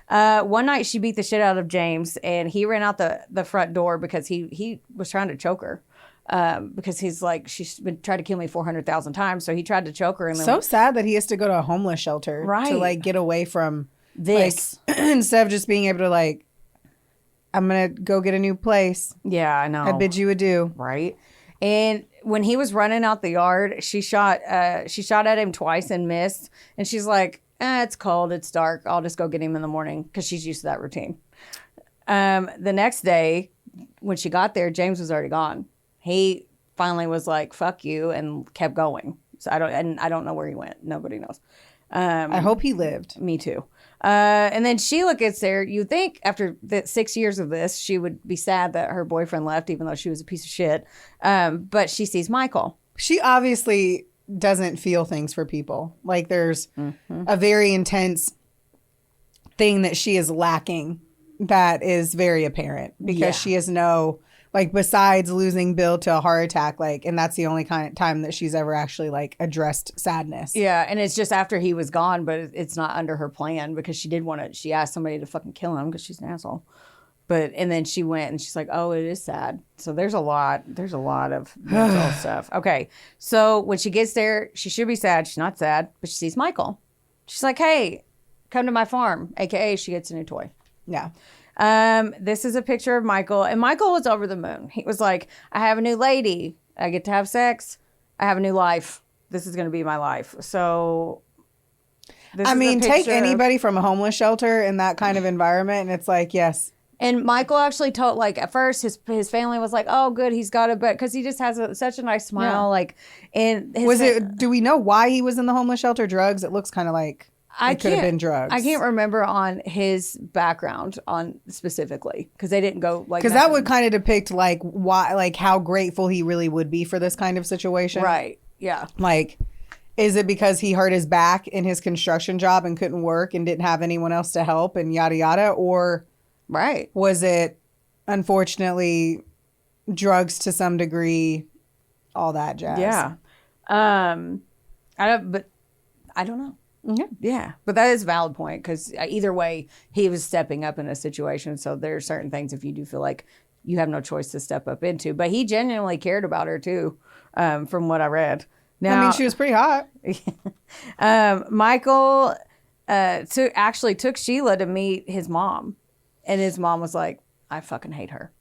One night she beat the shit out of James and he ran out the front door because he was trying to choke her. because he's like, she's been tried to kill me 400,000 times. So he tried to choke her. And then, So sad that he has to go to a homeless shelter to like get away from this like, instead of just being able to like, I'm gonna go get a new place. Yeah, I know. I bid you adieu. Right. And when he was running out the yard, she shot at him twice and missed. And she's like, it's cold, it's dark, I'll just go get him in the morning, because she's used to that routine. The next day, when she got there, James was already gone. He finally was like, fuck you, and kept going. So I don't know where he went. Nobody knows. I hope he lived. Me too. And then Sheila gets there. You'd think after the 6 years of this, she would be sad that her boyfriend left, even though she was a piece of shit. But she sees Michael. She obviously doesn't feel things for people. Like there's a very intense thing that she is lacking that is very apparent, because she has no, like, besides losing Bill to a heart attack, like, and that's the only kind of time that she's ever actually like addressed sadness. Yeah, and it's just after he was gone, but it's not under her plan, because she asked somebody to fucking kill him because she's an asshole. And then she went and she's like, oh, it is sad. So there's a lot of mental stuff. Okay. So when she gets there, she should be sad. She's not sad, but she sees Michael. She's like, hey, come to my farm. AKA she gets a new toy. Yeah. This is a picture of Michael, and Michael was over the moon. He was like, I have a new lady. I get to have sex. I have a new life. This is going to be my life. So I mean, take anybody from a homeless shelter in that kind of environment, and it's like, yes. And Michael actually told, like, at first his family was like, oh, good, he's got it, but because he just has such a nice smile. Yeah. Like, and do we know why he was in the homeless shelter? Drugs? It looks kind of like it could have been drugs. I can't remember on his background on specifically, because they didn't go like, because that would kind of depict like why, like how grateful he really would be for this kind of situation. Right. Yeah. Like, is it because he hurt his back in his construction job and couldn't work and didn't have anyone else to help and yada yada, or right, was it unfortunately drugs to some degree, all that jazz? Yeah. I don't know. Yeah, but that is a valid point, because either way, he was stepping up in a situation. So there are certain things, if you do feel like you have no choice to step up into, but he genuinely cared about her too, from what I read. Now, I mean, she was pretty hot. Michael took Sheila to meet his mom, and his mom was like, I fucking hate her.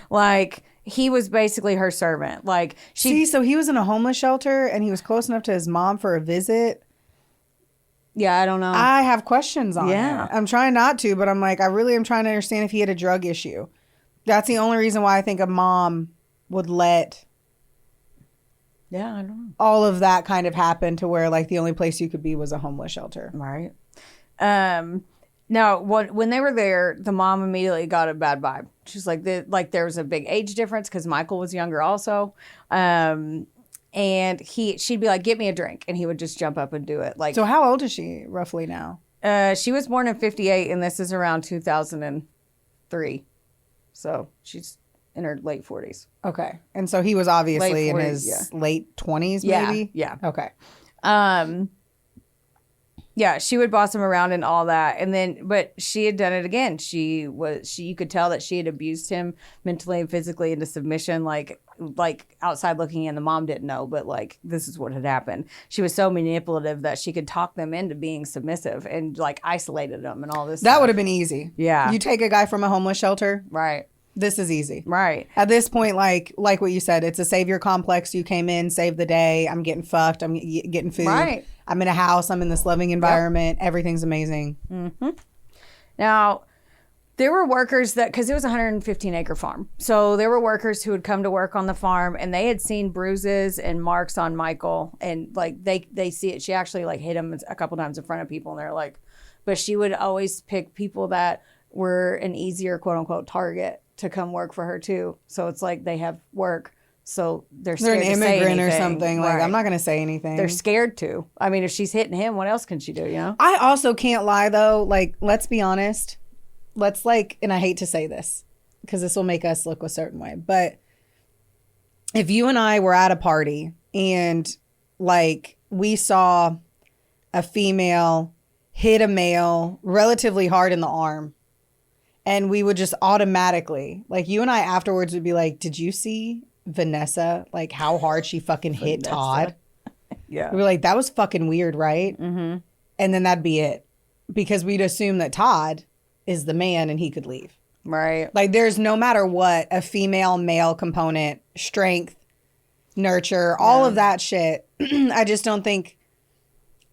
Like, he was basically her servant. Like, so he was in a homeless shelter and he was close enough to his mom for a visit. Yeah, I don't know. I have questions on it. Yeah. I'm trying not to, but I'm like, I really am trying to understand if he had a drug issue. That's the only reason why I think a mom would let I don't know, all of that kind of happen, to where like the only place you could be was a homeless shelter. Right. Now, when they were there, the mom immediately got a bad vibe. She's like, there was a big age difference, because Michael was younger also. And she'd be like, get me a drink. And he would just jump up and do it. Like, so how old is she roughly now? She was born in 1958, and this is around 2003. So she's in her late 40s. Okay. And so he was obviously in his late 20s, maybe? Yeah. Okay. Yeah, she would boss him around and all that. And then, but she had done it again. You could tell that she had abused him mentally and physically into submission, like outside looking in. The mom didn't know, but like, this is what had happened. She was so manipulative that she could talk them into being submissive, and like isolated them and all this That stuff. would have been easy. Yeah. You take a guy from a homeless shelter. Right. This is easy. Right. At this point, like what you said, it's a savior complex. You came in, saved the day. I'm getting fucked. I'm getting food. Right. I'm in a house. I'm in this loving environment. Yep. Everything's amazing. Mm-hmm. Now, there were workers because it was a 115-acre farm. So there were workers who would come to work on the farm, and they had seen bruises and marks on Michael. And like they see it. She actually like hit him a couple times in front of people, and they're like, but she would always pick people that were an easier quote unquote target to come work for her too. So it's like they have work, so they're scared an immigrant or something. Like, right. I'm not going to say anything. They're scared to. I mean, if she's hitting him, what else can she do? You know. I also can't lie though. Like, let's be honest. Let's and I hate to say this because this will make us look a certain way, but if you and I were at a party and like we saw a female hit a male relatively hard in the arm, and we would just automatically, like, you and I afterwards would be like, did you see Vanessa, like how hard she fucking hit Todd. Yeah. We'd be like, that was fucking weird, right? Mm-hmm. And then that'd be it. Because we'd assume that Todd is the man and he could leave. Right. Like there's no matter what, a female male component, strength, nurture, all of that shit. I just don't think,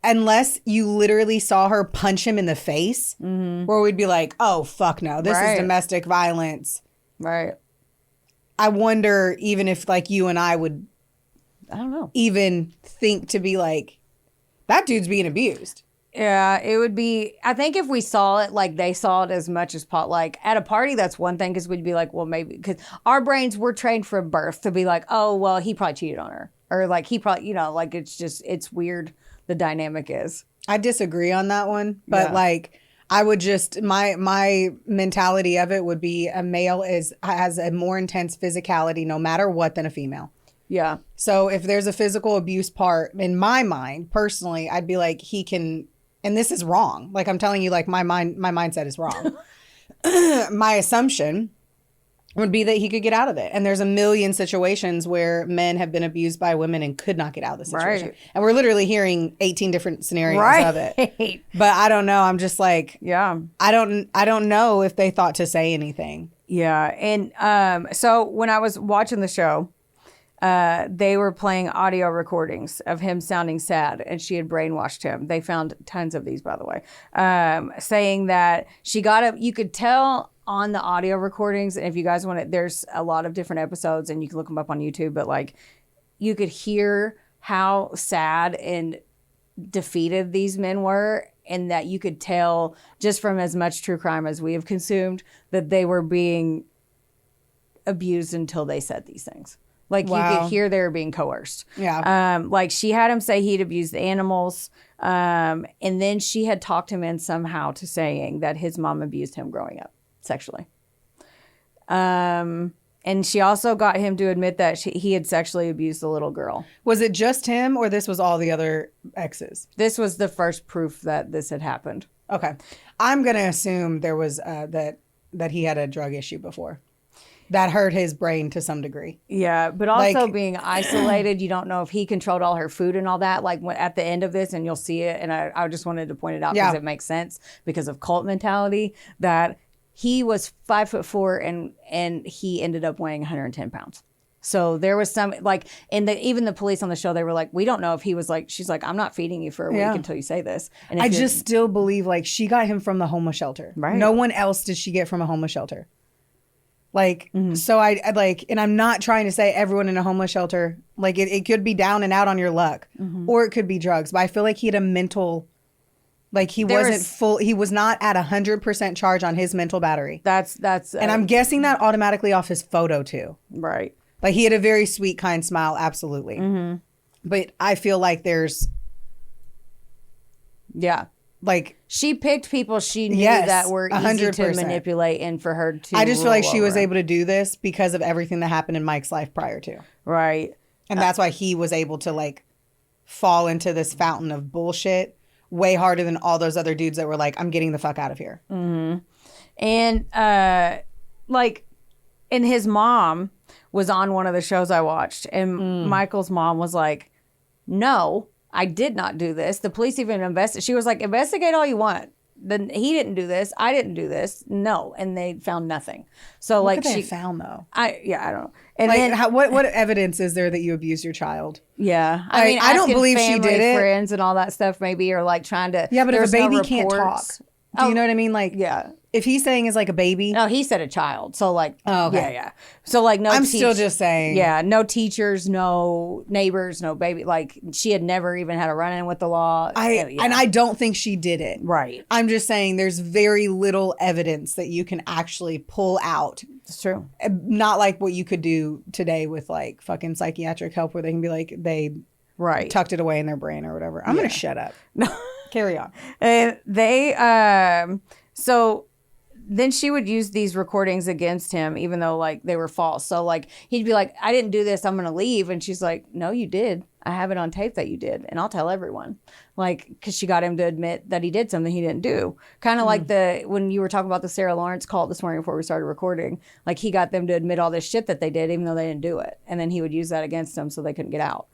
unless you literally saw her punch him in the face, where we'd be like, oh, fuck no, this is domestic violence. Right. I wonder even if like you and I would, I don't know, even think to be like, that dude's being abused. Yeah, it would be, I think if we saw it like they saw it as much as like at a party, that's one thing, because we'd be like, well, maybe, because our brains were trained from birth to be like, oh, well, he probably cheated on her. Or like he probably, like it's just, it's weird, the dynamic is. I disagree on that one, but like I would just, my mentality of it would be a male has a more intense physicality no matter what than a female. Yeah. So if there's a physical abuse part, in my mind, personally, I'd be like, he can, and this is wrong. Like I'm telling you, like my mindset is wrong. My assumption would be that he could get out of it. And there's a million situations where men have been abused by women and could not get out of the situation. Right. And we're literally hearing 18 different scenarios of it. But I don't know. I'm just like, I don't know if they thought to say anything. Yeah. And so when I was watching the show, they were playing audio recordings of him sounding sad, and she had brainwashed him. They found tons of these, by the way, saying that she got you could tell on the audio recordings. And if you guys want it, there's a lot of different episodes and you can look them up on YouTube, but like you could hear how sad and defeated these men were. And that you could tell just from as much true crime as we have consumed that they were being abused until they said these things. Like you could hear they were being coerced. Yeah. Like she had him say he'd abused the animals. And then she had talked him in somehow to saying that his mom abused him growing up sexually. And she also got him to admit that he had sexually abused the little girl. Was it just him or this was all the other exes? This was the first proof that this had happened. Okay. I'm going to assume there was that he had a drug issue before. That hurt his brain to some degree. Yeah, but also being isolated, you don't know if he controlled all her food and all that. Like at the end of this, and you'll see it, and I just wanted to point it out because it makes sense because of cult mentality, that he was 5'4" and he ended up weighing 110 pounds. So there was some like, and even the police on the show, they were like, we don't know if he was like, she's like, I'm not feeding you for a week until you say this. And I just still believe like she got him from the homeless shelter. Right. No one else did she get from a homeless shelter. Like, so I like, and I'm not trying to say everyone in a homeless shelter, like it could be down and out on your luck or it could be drugs, but I feel like he had a mental, like he was not at 100% charge on his mental battery. That's and I'm guessing that automatically off his photo too. Right. Like he had a very sweet, kind smile. Absolutely. But I feel like there's. Yeah. Like she picked people she knew that were easy 100%. To manipulate and for her to. I just feel like she was able to do this because of everything that happened in Mike's life prior to. Right. And that's why he was able to like fall into this fountain of bullshit way harder than all those other dudes that were like, I'm getting the fuck out of here. And like, and his mom was on one of the shows I watched, and Michael's mom was like, no, I did not do this. The police even invested. She was like, investigate all you want. Then he didn't do this. I didn't do this. No. And they found nothing. So what like she found though. I don't know. And like, then what evidence is there that you abused your child? Yeah. I mean, I don't believe she did it. Friends and all that stuff maybe, or like trying to. Yeah, but if a baby can't talk, do you know what I mean? Like, yeah. If he's saying is like a baby. No, he said a child. So like, okay. Yeah. So like no. I'm still just saying. Yeah, no teachers, no neighbors, no baby. Like she had never even had a run-in with the law. And I don't think she did it. Right. I'm just saying there's very little evidence that you can actually pull out. It's true. Not like what you could do today with like fucking psychiatric help where they can be like, they tucked it away in their brain or whatever. I'm going to shut up. No. Carry on. So then she would use these recordings against him, even though like they were false. So like he'd be like, I didn't do this. I'm going to leave. And she's like, no, you did. I have it on tape that you did, and I'll tell everyone. Like, because she got him to admit that he did something he didn't do. Kind of like when you were talking about the Sarah Lawrence call this morning before we started recording. Like, he got them to admit all this shit that they did, even though they didn't do it. And then he would use that against them so they couldn't get out.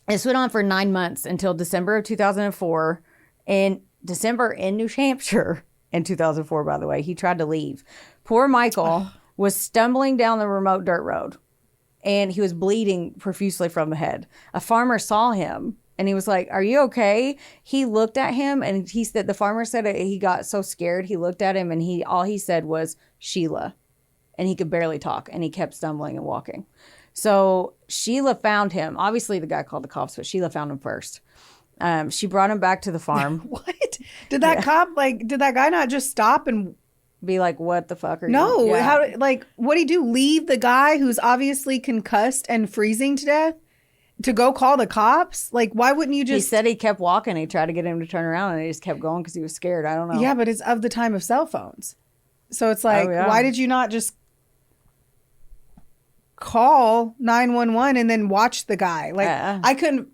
This went on for 9 months until December of 2004. In December in New Hampshire, in 2004, by the way, he tried to leave. Poor Michael was stumbling down the remote dirt road, and he was bleeding profusely from the head. A farmer saw him, and he was like, "Are you okay?" He looked at him, and he said, the farmer said he got so scared. He looked at him, and all he said was, "Sheila," and he could barely talk, and he kept stumbling and walking. So Sheila found him. Obviously, the guy called the cops, but Sheila found him first. She brought him back to the farm. What? Did that cop, did that guy not just stop and be like, what the fuck are you? No, what'd he do? Leave the guy who's obviously concussed and freezing to death to go call the cops? Like, why wouldn't you just... He said he kept walking. He tried to get him to turn around, and he just kept going because he was scared. I don't know. Yeah, but it's of the time of cell phones. So it's like, why did you not just call 911 and then watch the guy? Like, I could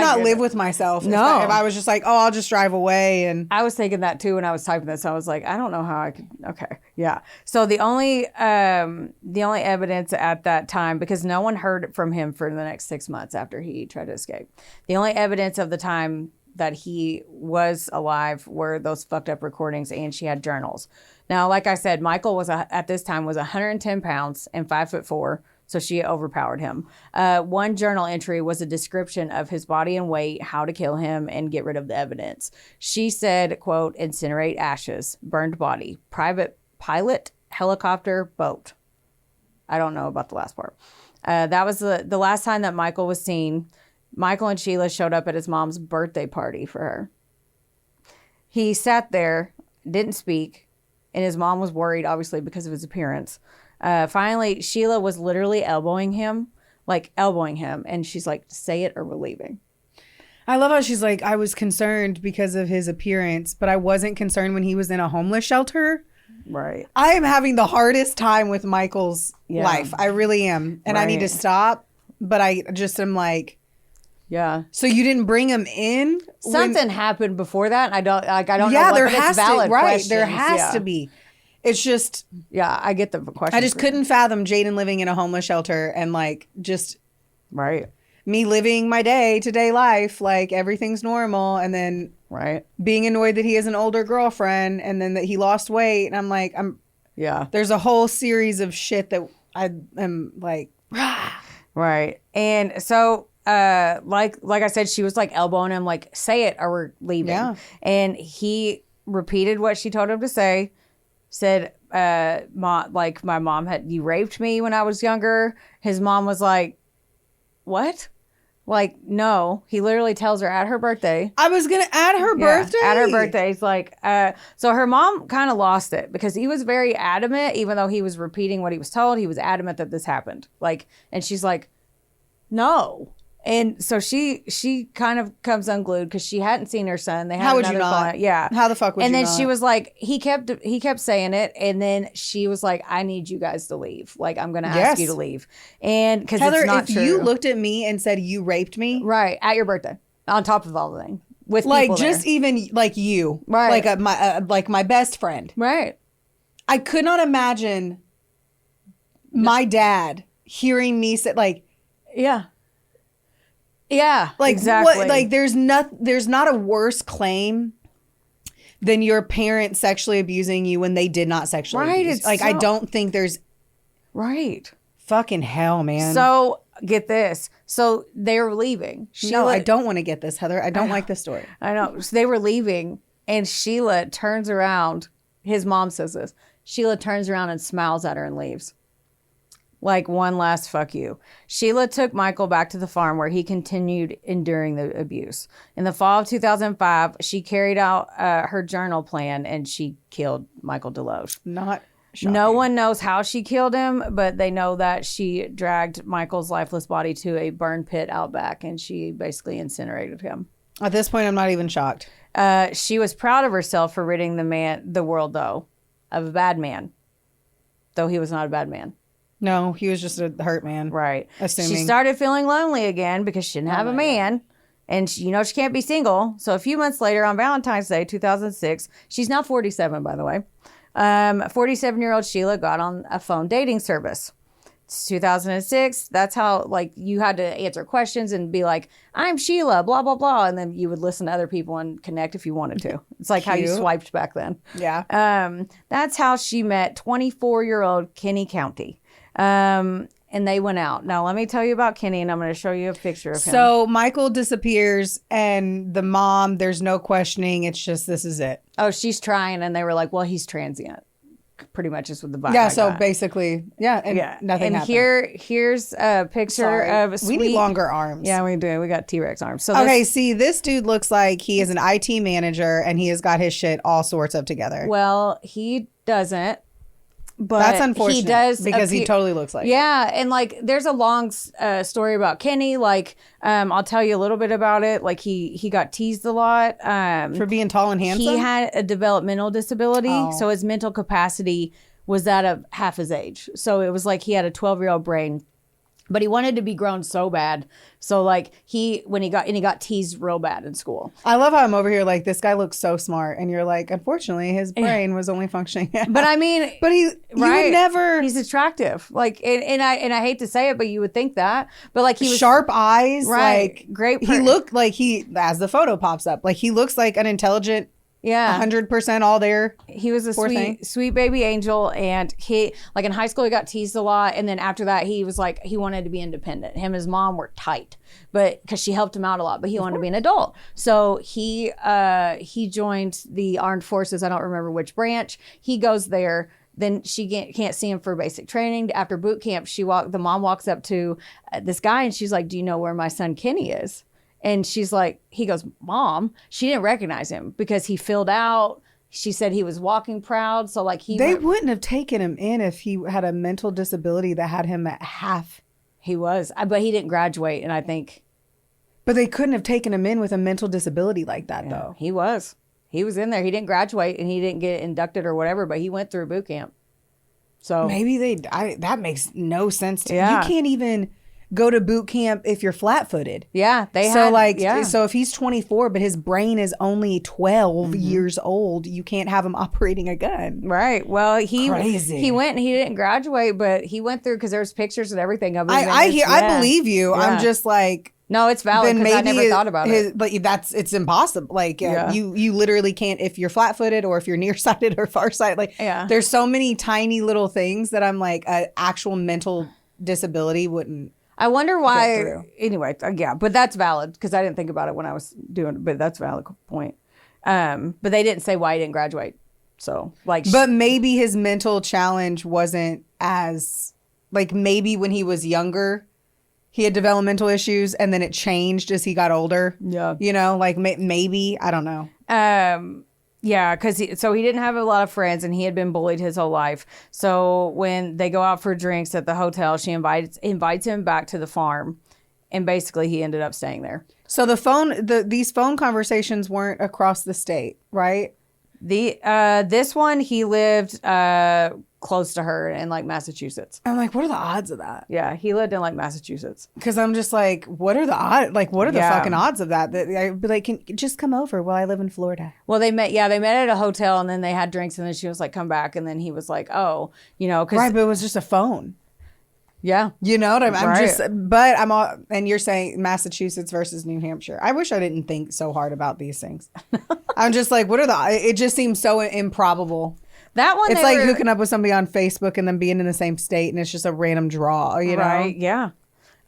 not live with myself if I was just like, oh, I'll just drive away. And I was thinking that too when I was typing this. I was like, I don't know how I could. Okay, yeah. So the only evidence at that time, because no one heard from him for the next 6 months after he tried to escape. The only evidence of the time that he was alive were those fucked up recordings, and she had journals. Now, like I said, Michael was at this time was 110 pounds and 5'4". So she overpowered him. One journal entry was a description of his body and weight, how to kill him, and get rid of the evidence. She said, quote, "Incinerate ashes, burned body, private pilot, helicopter, boat." I don't know about the last part. That was the last time that Michael was seen. Michael and Sheila showed up at his mom's birthday party for her. He sat there, didn't speak, and his mom was worried, obviously, because of his appearance. Finally, Sheila was literally elbowing him, and she's like, "Say it or we're leaving." I love how she's like, I was concerned because of his appearance, but I wasn't concerned when he was in a homeless shelter. Right. I am having the hardest time with Michael's life. I really am. And I need to stop, but I just am like, yeah. So you didn't bring him in? Something happened before that. I don't know what, there but has it's valid to, right. questions. There has to be. It's just... Yeah, I get the question. I just couldn't fathom Jaden living in a homeless shelter and just... Right. Me living my day-to-day life, like everything's normal, and then being annoyed that he has an older girlfriend, and then that he lost weight, and I'm like, there's a whole series of shit that I am like... Right. And so... like I said, she was like elbowing him, like, "Say it or we're leaving." Yeah. And he repeated what she told him to say. Said, like, my mom you raped me when I was younger. His mom was like, "What?" Like, no. He literally tells her at her birthday. I was going to at her birthday? At her birthday. He's like, so her mom kind of lost it because he was very adamant, even though he was repeating what he was told. He was adamant that this happened. Like, and she's like, "No." And so she kind of comes unglued because she hadn't seen her son. They had How would you not? Phone. Yeah. How the fuck would you not? And then she was like, he kept saying it. And then she was like, "I need you guys to leave. Like, I'm going to ask you to leave." And because it's not true. If you looked at me and said you raped me. Right. At your birthday. On top of all the things. With like, people just there. Even like you. Right. Like my best friend. Right. I could not imagine my dad hearing me say like. Yeah. Yeah, like exactly. What, like there's not a worse claim than your parent sexually abusing you when they did not sexually abuse. Like, I don't think there's fucking hell, man. So get this. So they were leaving. No, I don't want to get this, Heather. I don't like this story. I know. So they were leaving, and Sheila turns around. His mom says this. Sheila turns around and smiles at her and leaves. Like, one last fuck you. Sheila took Michael back to the farm where he continued enduring the abuse. In the fall of 2005, she carried out her journal plan and she killed Michael Deloge. Not shocking. No one knows how she killed him, but they know that she dragged Michael's lifeless body to a burn pit out back and she basically incinerated him. At this point, I'm not even shocked. She was proud of herself for ridding the world, though, of a bad man, though he was not a bad man. No, he was just a hurt man. Right. Assuming. She started feeling lonely again because she didn't have a man. And she can't be single. So a few months later on Valentine's Day, 2006, she's now 47, by the way. 47-year-old Sheila got on a phone dating service. It's 2006. That's how, like, you had to answer questions and be like, I'm Sheila, blah, blah, blah. And then you would listen to other people and connect if you wanted to. It's like how you swiped back then. Yeah. That's how she met 24-year-old Kenny County. And they went out. Now, let me tell you about Kenny, and I'm going to show you a picture of him. So Michael disappears, and the mom, there's no questioning. It's just, this is it. Oh, she's trying, and they were like, well, he's transient. Pretty much is what the vibe Yeah, I so got. basically, nothing and happened. Here's a picture of a sweet... We need longer arms. Yeah, we do. We got T-Rex arms. So okay, see, this dude looks like he is an IT manager, and he has got his shit all sorts of together. Well, he doesn't. But that's unfortunate. He does because he totally looks like. Yeah, and like there's a long story about Kenny. Like, I'll tell you a little bit about it. Like he got teased a lot for being tall and handsome. He had a developmental disability, so his mental capacity was that of half his age. So it was like he had a 12-year-old brain. But he wanted to be grown so bad. So like he got teased real bad in school. I love how I'm over here like, this guy looks so smart. And you're like, unfortunately, his brain was only functioning. But I mean, but you would never. He's attractive. Like, and I hate to say it, but you would think that. But like he was sharp eyes. Right. Like great. He looked like as the photo pops up, like he looks like an intelligent. Yeah, 100% all there. He was a sweet baby angel, and he like in high school he got teased a lot, and then after that he was like he wanted to be independent. Him and his mom were tight, but because she helped him out a lot, but he wanted to be an adult. So he joined the armed forces. I don't remember which branch. He goes there. Then she can't see him for basic training. After boot camp, the mom walks up to this guy and she's like, "Do you know where my son Kenny is?" And she's like, he goes, "Mom." She didn't recognize him because he filled out. She said he was walking proud. So like they wouldn't have taken him in if he had a mental disability that had him at half. He was, but he didn't graduate. And I think. But they couldn't have taken him in with a mental disability like that though. He was in there. He didn't graduate and he didn't get inducted or whatever, but he went through boot camp. So maybe that makes no sense to me. Yeah. You can't even go to boot camp if you're flat-footed. Yeah, so if he's 24 but his brain is only 12 years old, you can't have him operating a gun. Right. Well, Crazy. He went and he didn't graduate, but he went through because there's pictures and everything of him. I believe you. Yeah. I'm just like, no, it's valid because I never thought about it. But it's impossible. Like you literally can't if you're flat-footed or if you're nearsighted or farsighted. Like there's so many tiny little things that I'm like an actual mental disability wouldn't. I wonder why. Anyway, yeah, but that's valid because I didn't think about it when I was doing it. But that's a valid point. But they didn't say why he didn't graduate. So like, but maybe his mental challenge wasn't as like maybe when he was younger, he had developmental issues, and then it changed as he got older. Yeah, you know, like maybe I don't know. Yeah, because he didn't have a lot of friends and he had been bullied his whole life. So when they go out for drinks at the hotel, she invites him back to the farm, and basically he ended up staying there. So these phone conversations weren't across the state, right? This one he lived close to her in like Massachusetts. I'm like, what are the odds of that? Yeah, he lived in like Massachusetts. Because I'm just like, what are the odds? Like, what are the fucking odds of that? That I'd be like, just come over while I live in Florida. Well, they met at a hotel, and then they had drinks, and then she was like, come back, and then he was like, oh, right, but it was just a phone. Yeah, you know what I'm all, and you're saying Massachusetts versus New Hampshire. I wish I didn't think so hard about these things. I'm just like, it just seems so improbable. That one, it's like hooking up with somebody on Facebook and then being in the same state, and it's just a random draw, you know? Right? Yeah.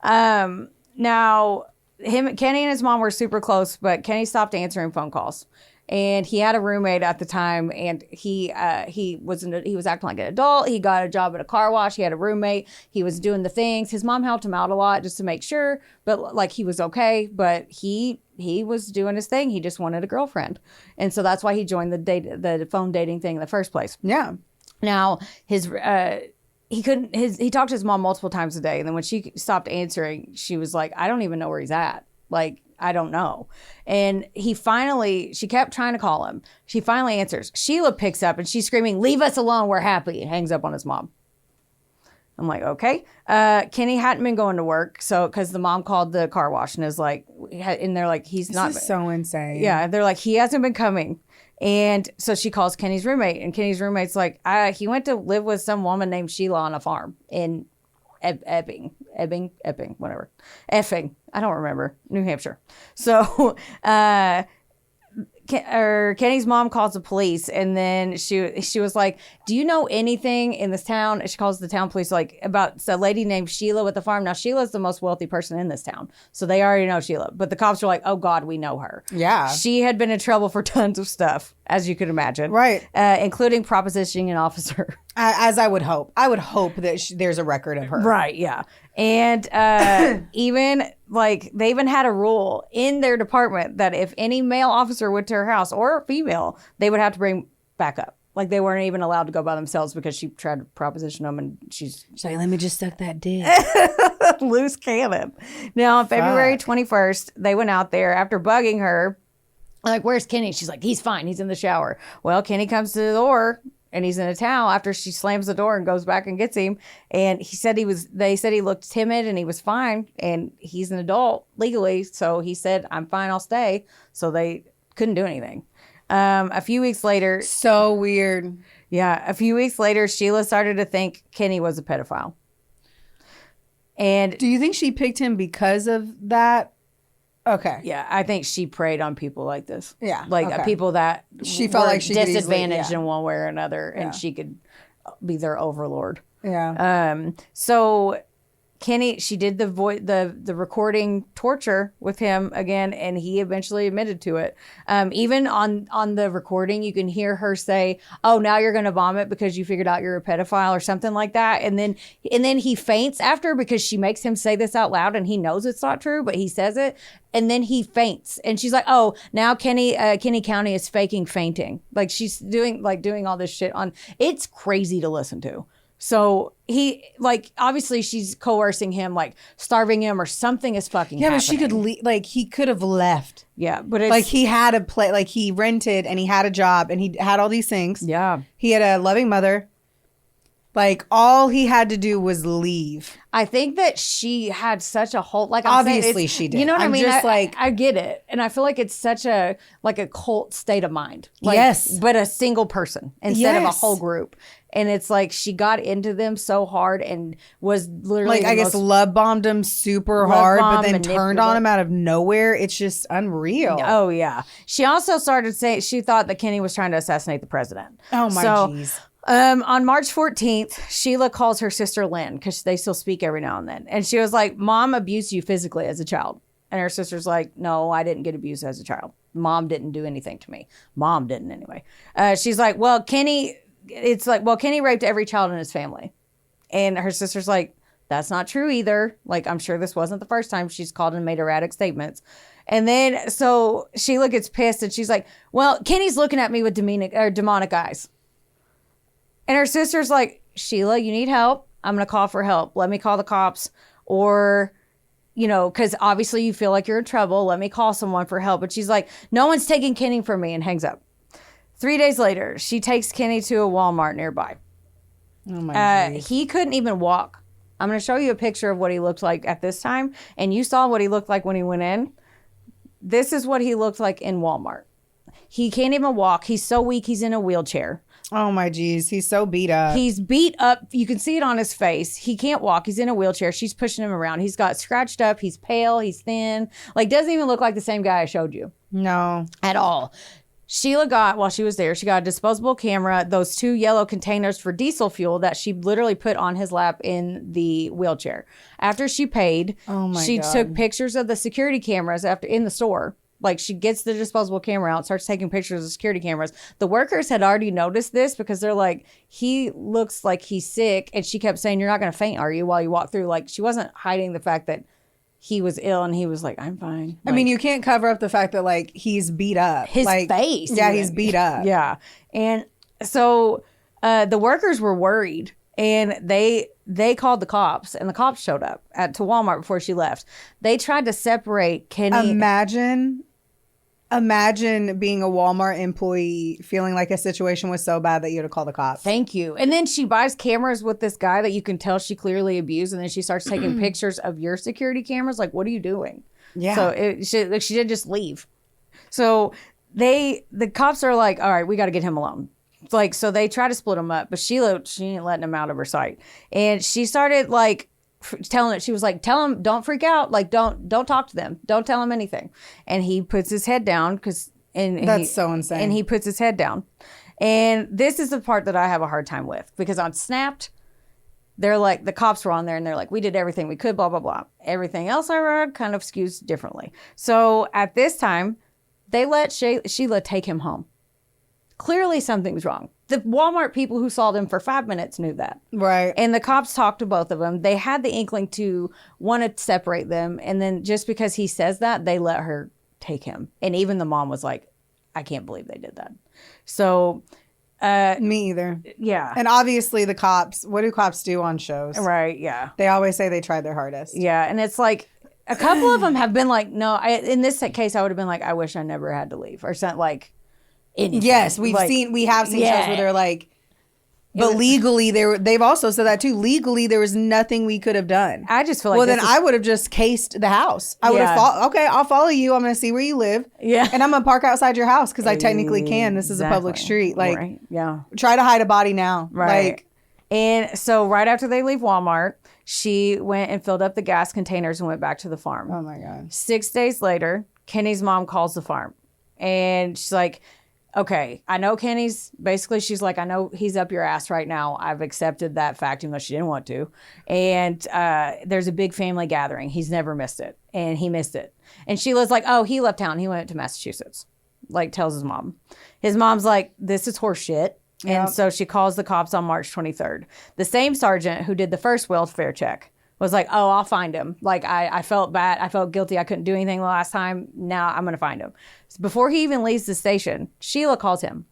Now, Kenny and his mom were super close, but Kenny stopped answering phone calls, and he had a roommate at the time, and he was acting like an adult. He got a job at a car wash. He had a roommate. He was doing the things. His mom helped him out a lot just to make sure, but like he was okay. But he was doing his thing. He just wanted a girlfriend. And so that's why he joined the phone dating thing in the first place. Yeah. Now, he talked to his mom multiple times a day. And then when she stopped answering, she was like, I don't even know where he's at. Like, I don't know. And she kept trying to call him. She finally answers. Sheila picks up and she's screaming, leave us alone. We're happy. And hangs up on his mom. I'm like, okay. Kenny hadn't been going to work, so because the mom called the car wash and is like, and they're like, he's not. This is so insane. Yeah, they're like, he hasn't been coming. And so she calls Kenny's roommate, and Kenny's roommate's like, he went to live with some woman named Sheila on a farm in Epping, whatever. Effing. I don't remember. New Hampshire. So, Kenny's mom calls the police, and then she was like, do you know anything in this town? She calls the town police like about a lady named Sheila with the farm. Now Sheila's the most wealthy person in this town, so they already know Sheila, but the cops were like, oh God, we know her. Yeah, she had been in trouble for tons of stuff, as you could imagine, right, including propositioning an officer. As I would hope that there's a record of her. Right, yeah. And even like they even had a rule in their department that if any male officer went to her house or a female, they would have to bring backup. Like they weren't even allowed to go by themselves because she tried to proposition them, and she's like, let me just suck that dick. Loose cannon. Now on February 21st, they went out there after bugging her. Like, where's Kenny? She's like, he's fine. He's in the shower. Well, Kenny comes to the door. And he's in a towel after she slams the door and goes back and gets him. And they said he looked timid and he was fine. And he's an adult legally. So he said, I'm fine, I'll stay. So they couldn't do anything. A few weeks later. So weird. Yeah. A few weeks later, Sheila started to think Kenny was a pedophile. And do you think she picked him because of that? Okay. Yeah, I think she preyed on people like this. Yeah. Like okay. People that she felt like she disadvantaged in one way or another, and she could be their overlord. Yeah. So Kenny, she did the recording torture with him again, and he eventually admitted to it. Even on the recording, you can hear her say, "Oh, now you're going to vomit because you figured out you're a pedophile," or something like that. And then he faints after because she makes him say this out loud, and he knows it's not true, but he says it, and then he faints. And she's like, "Oh, now Kenny County is faking fainting." Like she's doing all this shit on. It's crazy to listen to. So he, like, obviously she's coercing him, like starving him or something is fucking happening. But she could like he could have left. Yeah, but it's like he had a play, like he rented and he had a job and he had all these things. Yeah. He had a loving mother. Like all he had to do was leave. I think that she had such a whole, like, obviously she did. You know what I mean? Just I get it. And I feel like it's such a cult state of mind. Like, yes. But a single person instead of a whole group. And it's like she got into them so hard and was literally like, I guess love bombed him super hard, but then turned on him out of nowhere. It's just unreal. Oh, yeah. She also started saying she thought that Kenny was trying to assassinate the president. Oh, my jeez. On March 14th, Sheila calls her sister Lynn because they still speak every now and then. And she was like, Mom abused you physically as a child. And her sister's like, no, I didn't get abused as a child. Mom didn't do anything to me. Mom didn't anyway. She's like, well, Kenny raped every child in his family. And her sister's like, that's not true either. Like, I'm sure this wasn't the first time she's called and made erratic statements. And then, so Sheila gets pissed and she's like, well, Kenny's looking at me with demonic eyes. And her sister's like, Sheila, you need help. I'm going to call for help. Let me call the cops. Or, because obviously you feel like you're in trouble. Let me call someone for help. But she's like, no one's taking Kenny from me, and hangs up. 3 days later, she takes Kenny to a Walmart nearby. Oh my he couldn't even walk. I'm going to show you a picture of what he looked like at this time. And you saw what he looked like when he went in. This is what he looked like in Walmart. He can't even walk. He's so weak. He's in a wheelchair. Oh my geez. He's so beat up. He's beat up. You can see it on his face. He can't walk. He's in a wheelchair. She's pushing him around. He's got scratched up. He's pale. He's thin. Like, doesn't even look like the same guy I showed you. No. At all. Sheila while she was there, she got a disposable camera, those 2 yellow containers for diesel fuel that she literally put on his lap in the wheelchair. After she paid, she took pictures of the security cameras in the store. Like, she gets the disposable camera out, starts taking pictures of security cameras. The workers had already noticed this because they're like, he looks like he's sick. And she kept saying, you're not going to faint, are you, while you walk through? Like, she wasn't hiding the fact that he was ill, and he was like, I'm fine. I mean, you can't cover up the fact that, like, he's beat up. His face. Yeah, he's beat up. Yeah. And so the workers were worried, and they called the cops, and the cops showed up to Walmart before she left. They tried to separate Kenny. Imagine Imagine being a Walmart employee feeling like a situation was so bad that you had to call the cops. Thank you. And then she buys cameras with this guy that you can tell she clearly abused. And then she starts taking pictures of your security cameras. Like, what are you doing? Yeah. So she didn't just leave. So the cops are like, all right, we got to get him alone. Like, so they try to split him up, but she ain't letting him out of her sight. And she started like telling it, she was like, tell him, don't freak out. Like, don't talk to them. Don't tell him anything. And he puts his head down That's so insane. And he puts his head down. And this is the part that I have a hard time with, because on Snapped, they're like, the cops were on there and they're like, we did everything we could, blah, blah, blah. Everything else I read kind of skews differently. So at this time, they let Sheila take him home. Clearly something's wrong. The Walmart people who saw them for 5 minutes knew that. Right. And the cops talked to both of them. They had the inkling to want to separate them. And then just because he says that, they let her take him. And even the mom was like, I can't believe they did that. So... me either. Yeah. And obviously the cops, what do cops do on shows? Right, yeah. They always say they tried their hardest. Yeah, and it's like, a couple of them have been like, no, in this case, I would have been like, I wish I never had to leave. Or something like... anything. Yes, we have seen shows where they're like, but legally they've also said that too. Legally, there was nothing we could have done. I just feel like, well, then I would have just cased the house. I would have okay, I'll follow you. I'm going to see where you live. Yeah, and I'm going to park outside your house because I technically can. This is a public street. Like, right. Yeah, try to hide a body now. Right. Like, and so right after they leave Walmart, she went and filled up the gas containers and went back to the farm. Oh my God. 6 days later, Kenny's mom calls the farm, and she's like, okay, I know Kenny's, basically she's like, I know he's up your ass right now. I've accepted that fact, even though she didn't want to. And there's a big family gathering. He's never missed it. And he missed it. And Sheila's like, oh, he left town. He went to Massachusetts. Like, tells his mom. His mom's like, this is horse shit. And so she calls the cops on March 23rd. The same sergeant who did the first welfare check was like, oh, I'll find him. Like, I felt bad. I felt guilty. I couldn't do anything the last time. Now I'm going to find him. Before he even leaves the station, Sheila calls him.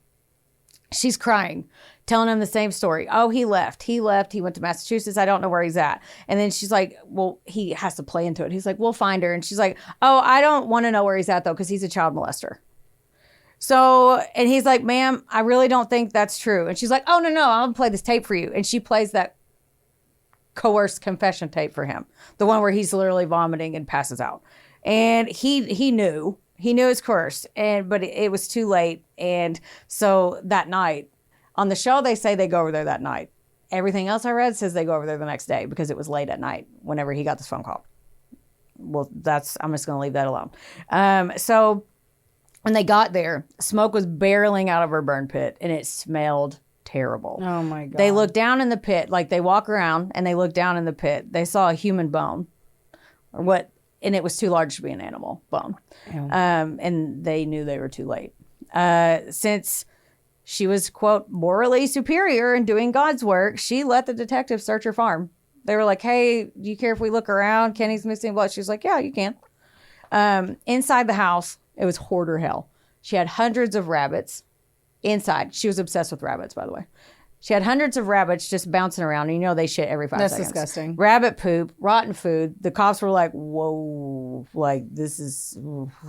She's crying, telling him the same story. Oh, he left. He went to Massachusetts. I don't know where he's at. And then she's like, well, he has to play into it. He's like, we'll find her. And she's like, oh, I don't want to know where he's at, though, because he's a child molester. So, and he's like, ma'am, I really don't think that's true. And she's like, oh, no, I'm going to play this tape for you. And she plays that coerced confession tape for him, the one where he's literally vomiting and passes out. And he knew it's coerced, but it was too late. And so that night on the show, they say they go over there that night. Everything else I read says they go over there the next day because it was late at night whenever he got this phone call. Well, I'm just going to leave that alone. So when they got there, smoke was barreling out of her burn pit and it smelled terrible. Oh my God. They look down in the pit, like they walk around and they look down in the pit. They saw a human bone and it was too large to be an animal bone. And they knew they were too late. Since she was, quote, morally superior in doing God's work, she let the detectives search her farm. They were like, hey, do you care if we look around? Kenny's missing blood. She's like, yeah, you can. Inside the house, it was hoarder hell. She had hundreds of rabbits inside. She was obsessed with rabbits, by the way. She had hundreds of rabbits just bouncing around. And they shit every 5 seconds. That's disgusting. Rabbit Poop, rotten food. The cops were like, whoa, like this is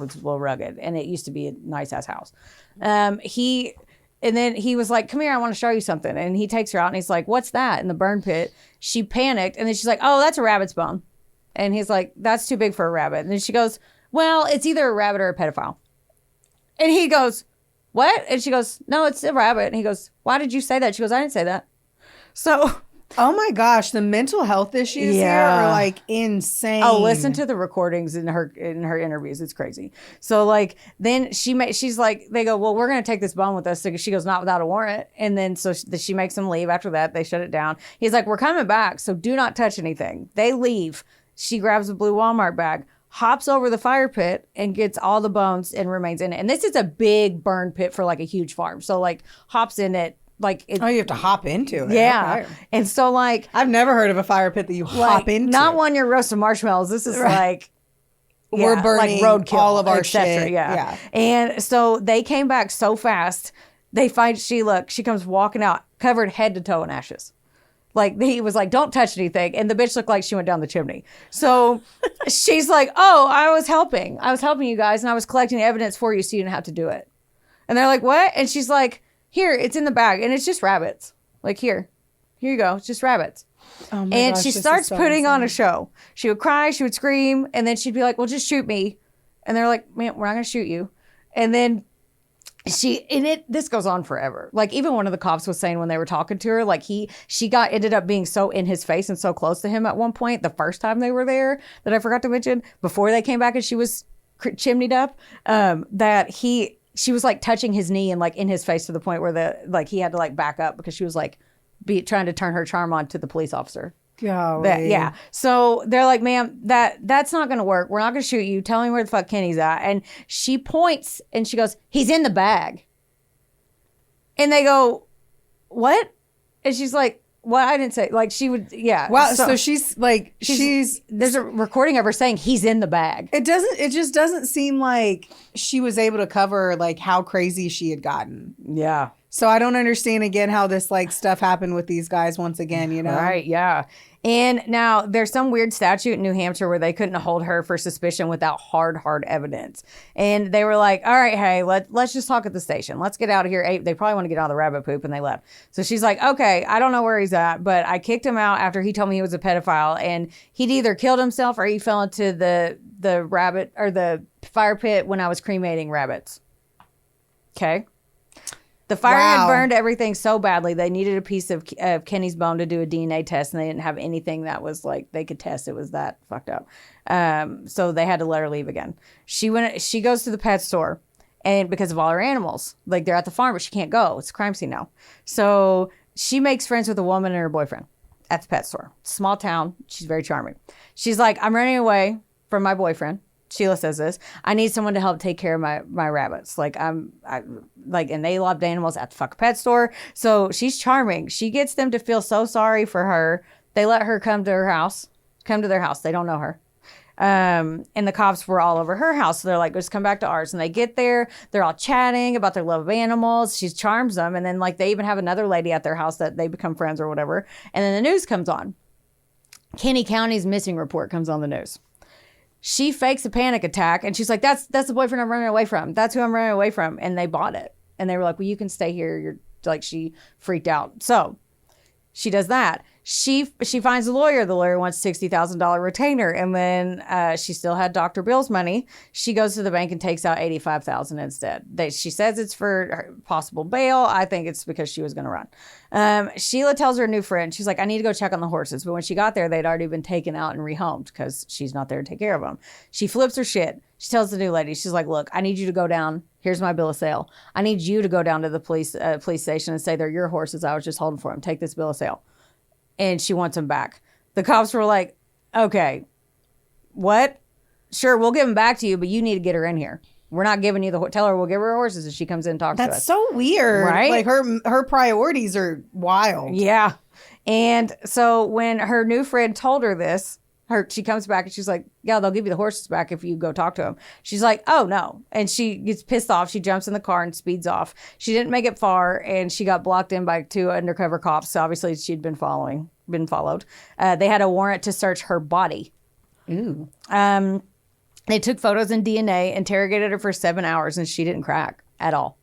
it's a little rugged. And it used to be a nice ass house. And then he was like, come here, I want to show you something. And he takes her out and he's like, what's that? In the burn pit. She panicked. And then she's like, oh, that's a rabbit's bone. And he's like, that's too big for a rabbit. And then she goes, well, it's either a rabbit or a pedophile. And he goes, what? And she goes, no, it's a rabbit. And he goes, why did you say that? She goes, I didn't say that. So, oh my gosh, the mental health issues here are like insane. Oh, listen to the recordings in her interviews. It's crazy. So like, then she's like, they go, well, we're going to take this bone with us. So she goes, not without a warrant. And then so she makes them leave. After that, they shut it down. He's like, we're coming back. So do not touch anything. They leave. She grabs a blue Walmart bag, hops over the fire pit and gets all the bones and remains in it. And this is a big burn pit for like a huge farm. So like hops in it. Like you have to hop into it. Yeah. Okay. And so like. I've never heard of a fire pit that you hop into. Not one you're roasting marshmallows. This is like. We're burning like roadkill, all of our shit. Yeah. And so they came back so fast. They find Sheila. She comes walking out covered head to toe in ashes. Like, he was like, don't touch anything. And the bitch looked like she went down the chimney. So she's like, oh, I was helping you guys, and I was collecting evidence for you so you didn't have to do it. And they're like, what? And she's like, here, it's in the bag. And it's just rabbits. Like, here you go. It's just rabbits. Oh my And gosh, she this starts is so putting on a insane. show. She would cry, she would scream, and then she'd be like, well, just shoot me. And they're like, man, we're not going to shoot you. And then this goes on forever. Like, even one of the cops was saying when they were talking to her, like ended up being so in his face and so close to him at one point, the first time they were there, that I forgot to mention, before they came back and she was chimneyed up, that she was like touching his knee and like in his face to the point where he had to like back up because she was like trying to turn her charm on to the police officer. Golly. So they're like, ma'am, that's not going to work. We're not going to shoot you. Tell me where the fuck Kenny's at. And she points and she goes, he's in the bag. And they go, what? And she's like, well, I didn't say, like, she would, yeah. Wow. So she's like, there's a recording of her saying he's in the bag. it just doesn't seem like she was able to cover like how crazy she had gotten. Yeah. So I don't understand again how this like stuff happened with these guys once again, you know? Right, yeah. And now there's some weird statute in New Hampshire where they couldn't hold her for suspicion without hard evidence. And they were like, all right, hey, let's just talk at the station. Let's get out of here. They probably want to get out of the rabbit poop, and they left. So she's like, okay, I don't know where he's at, but I kicked him out after he told me he was a pedophile, and he'd either killed himself or he fell into the rabbit or the fire pit when I was cremating rabbits. Okay. The fire had burned everything so badly they needed a piece of Kenny's bone to do a DNA test, and they didn't have anything that was like they could test. It was that fucked up. So they had to let her leave again. She goes to the pet store, and because of all her animals, like they're at the farm, but she can't go. It's a crime scene now. So she makes friends with a woman and her boyfriend at the pet store. Small town. She's very charming. She's like, I'm running away from my boyfriend. Sheila says this. I need someone to help take care of my rabbits. And they loved animals at the fuck pet store. So she's charming. She gets them to feel so sorry for her. They let her come to their house. They don't know her. And the cops were all over her house. So they're like, just come back to ours. And they get there. They're all chatting about their love of animals. She charms them. And then like they even have another lady at their house that they become friends or whatever. And then the news comes on. Kenny County's missing report comes on the news. She fakes a panic attack, and she's like, that's the boyfriend I'm running away from. That's who I'm running away from. And they bought it. And they were like, well, you can stay here. You're like, she freaked out. So she does that. She finds a lawyer. The lawyer wants $60,000 retainer. And then she still had Dr. Bill's money. She goes to the bank and takes out $85,000 instead. She says it's for possible bail. I think it's because she was going to run. Sheila tells her new friend, she's like, I need to go check on the horses. But when she got there, they'd already been taken out and rehomed because she's not there to take care of them. She flips her shit. She tells the new lady, she's like, look, I need you to go down. Here's my bill of sale. I need you to go down to the police station and say they're your horses. I was just holding for them. Take this bill of sale. And she wants him back. The cops were like, okay, what? Sure, we'll give him back to you, but you need to get her in here. We're not giving you tell her we'll give her horses if she comes in and talks to us. That's so weird. Right? Like her priorities are wild. Yeah. And so when her new friend told her this, she comes back and she's like, yeah, they'll give you the horses back if you go talk to them. She's like, oh, no. And she gets pissed off. She jumps in the car and speeds off. She didn't make it far, and she got blocked in by 2 undercover cops. So obviously she'd been followed. They had a warrant to search her body. Ooh. They took photos and DNA, interrogated her for 7 hours, and she didn't crack at all.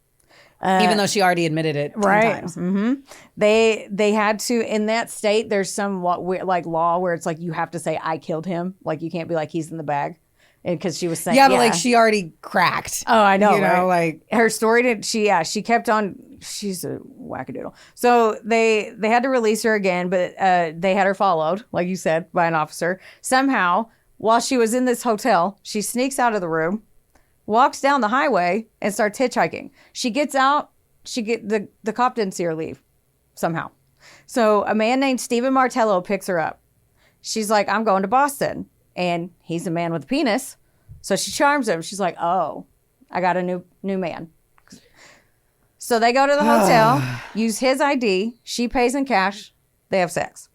Even though she already admitted it 10 times. Mm-hmm. They had to, in that state, there's some like law where it's like you have to say, I killed him. Like you can't be like, he's in the bag. Because she was saying, yeah, but like she already cracked. Oh, I know, you know, right? like her story she kept on, she's a wackadoodle. So they had to release her again, but they had her followed, like you said, by an officer. Somehow, while she was in this hotel, she sneaks out of the room, walks down the highway, and starts hitchhiking. She gets out. The cop didn't see her leave somehow. So a man named Stephen Martello picks her up. She's like, I'm going to Boston. And he's a man with a penis. So she charms him. She's like, oh, I got a new man. So they go to the hotel, use his ID. She pays in cash. They have sex.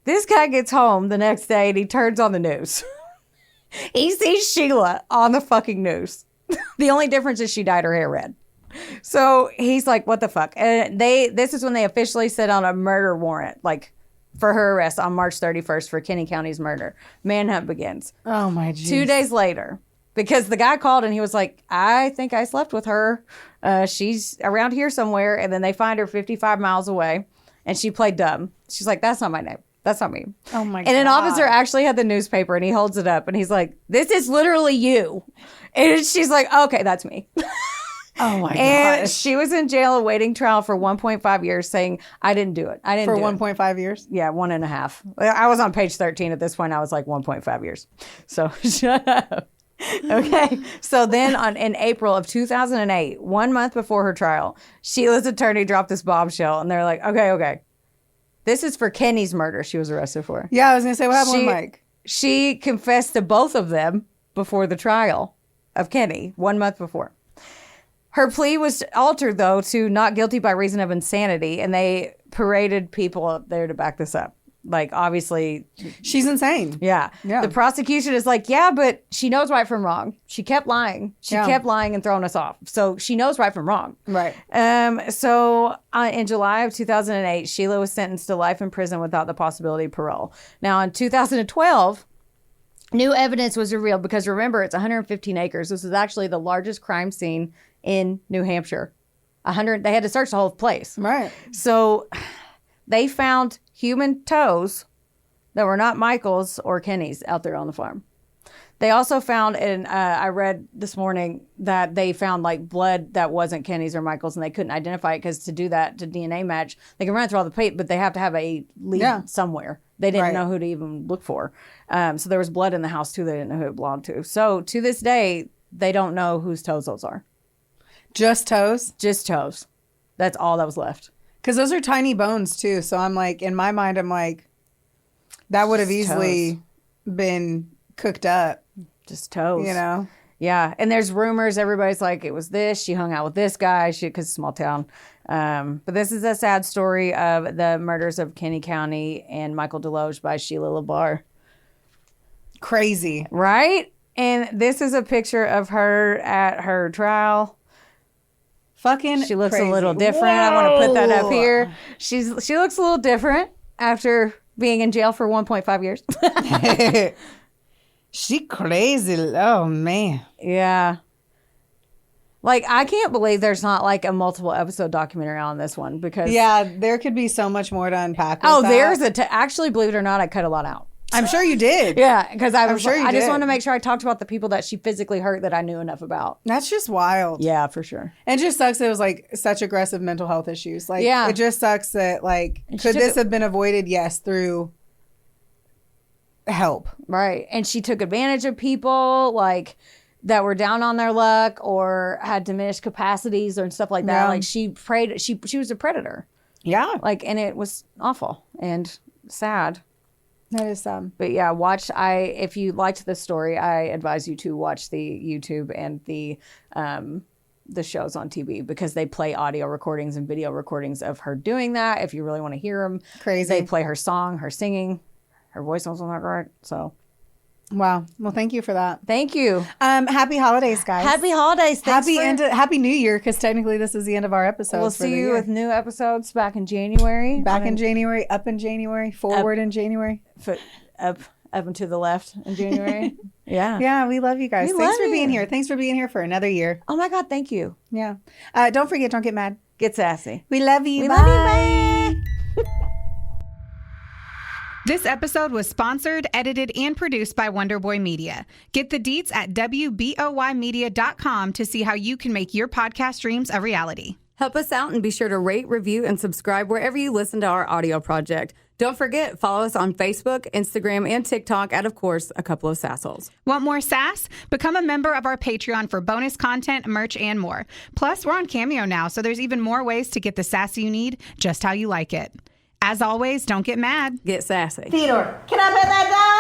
This guy gets home the next day and he turns on the news. He sees Sheila on the fucking news. The only difference is she dyed her hair red. So he's like, what the fuck? And this is when they officially set on a murder warrant, like for her arrest on March 31st for Kenny County's murder. Manhunt begins. Oh my jeez. 2 days later, because the guy called and he was like, I think I slept with her. She's around here somewhere. And then they find her 55 miles away and she played dumb. She's like, that's not my name. That's not me. Oh my God. And an officer actually had the newspaper and he holds it up and he's like, this is literally you. And she's like, okay, that's me. Oh my God. And she was in jail awaiting trial for 1.5 years saying, I didn't do it. I didn't For do it. 1.5 years? Yeah, 1.5. I was on page 13 at this point. I was like 1.5 years. So shut up. Okay. So then in April of 2008, 1 month before her trial, Sheila's attorney dropped this bombshell and they're like, okay. This is for Kenny's murder she was arrested for. Yeah, I was going to say, what happened with Mike? She confessed to both of them before the trial of Kenny, 1 month before. Her plea was altered, though, to not guilty by reason of insanity, and they paraded people up there to back this up. Like, obviously... She's insane. Yeah. The prosecution is like, yeah, but she knows right from wrong. She kept lying. She kept lying and throwing us off. So she knows right from wrong. Right. So in July of 2008, Sheila was sentenced to life in prison without the possibility of parole. Now, in 2012... new evidence was revealed because, remember, it's 115 acres. This is actually the largest crime scene in New Hampshire. They had to search the whole place. Right. So they found human toes that were not Michael's or Kenny's out there on the farm. They also found, and I read this morning that they found like blood that wasn't Kenny's or Michael's, and they couldn't identify it because to do that, to DNA match, they can run it through all the paper, but they have to have a lead somewhere. They didn't know who to even look for. So there was blood in the house too. They didn't know who it belonged to. So to this day, they don't know whose toes those are. Just toes? Just toes. That's all that was left. Because those are tiny bones too. So I'm like, in my mind, I'm like, that would have easily been cooked up. Just toes. You know? Yeah. And there's rumors. Everybody's like, it was this. She hung out with this guy. Because it's a small town. But this is a sad story of the murders of Kenny County and Michael Deloge by Sheila LaBarre. Crazy. Right? And this is a picture of her at her trial. Fucking She looks crazy. a little different. Whoa. I want to put that up here. She looks a little different after being in jail for 1.5 years. She crazy. Oh, man. Yeah. Like, I can't believe there's not like a multiple episode documentary on this one because... Yeah, there could be so much more to unpack with that. There's actually, believe it or not, I cut a lot out. I'm sure you did. Yeah, because I just did. wanted to make sure I talked about the people that she physically hurt that I knew enough about. That's just wild. Yeah, for sure. And it just sucks that it was like such aggressive mental health issues. Like, yeah. It just sucks that like, could this have been avoided? Yes, through help. Right. And she took advantage of people like that were down on their luck or had diminished capacities or stuff like that. Yeah. Like she was a predator. Yeah. Like, and it was awful and sad. That is sad. But yeah, if you liked this story, I advise you to watch the YouTube and the shows on TV because they play audio recordings and video recordings of her doing that. If you really want to hear them, Crazy. They play her song, her singing, her voice wasn't that right. So, wow. Well, thank you for that. thank you. Happy holidays, guys. Happy holidays. Happy New Year, because technically this is the end of our episodes. We'll see you with new episodes back in January. Back in January, up in January, forward in January. Foot up and to the left in January. Yeah. Yeah, we love you guys. We Thanks love for being you. here. Thanks for being here for another year. Oh my God, thank you. Yeah. Don't forget, don't get mad. Get sassy. We love you. We Bye. love you. Bye. This episode was sponsored, edited, and produced by Wonderboy Media. Get the deets at WBOYmedia.com to see how you can make your podcast dreams a reality. Help us out and be sure to rate, review, and subscribe wherever you listen to our audio project. Don't forget, follow us on Facebook, Instagram, and TikTok at, of course, A Couple of Sassholes. Want more sass? Become a member of our Patreon for bonus content, merch, and more. Plus, we're on Cameo now, so there's even more ways to get the sass you need just how you like it. As always, don't get mad. Get sassy. Theodore, can I pet that dog?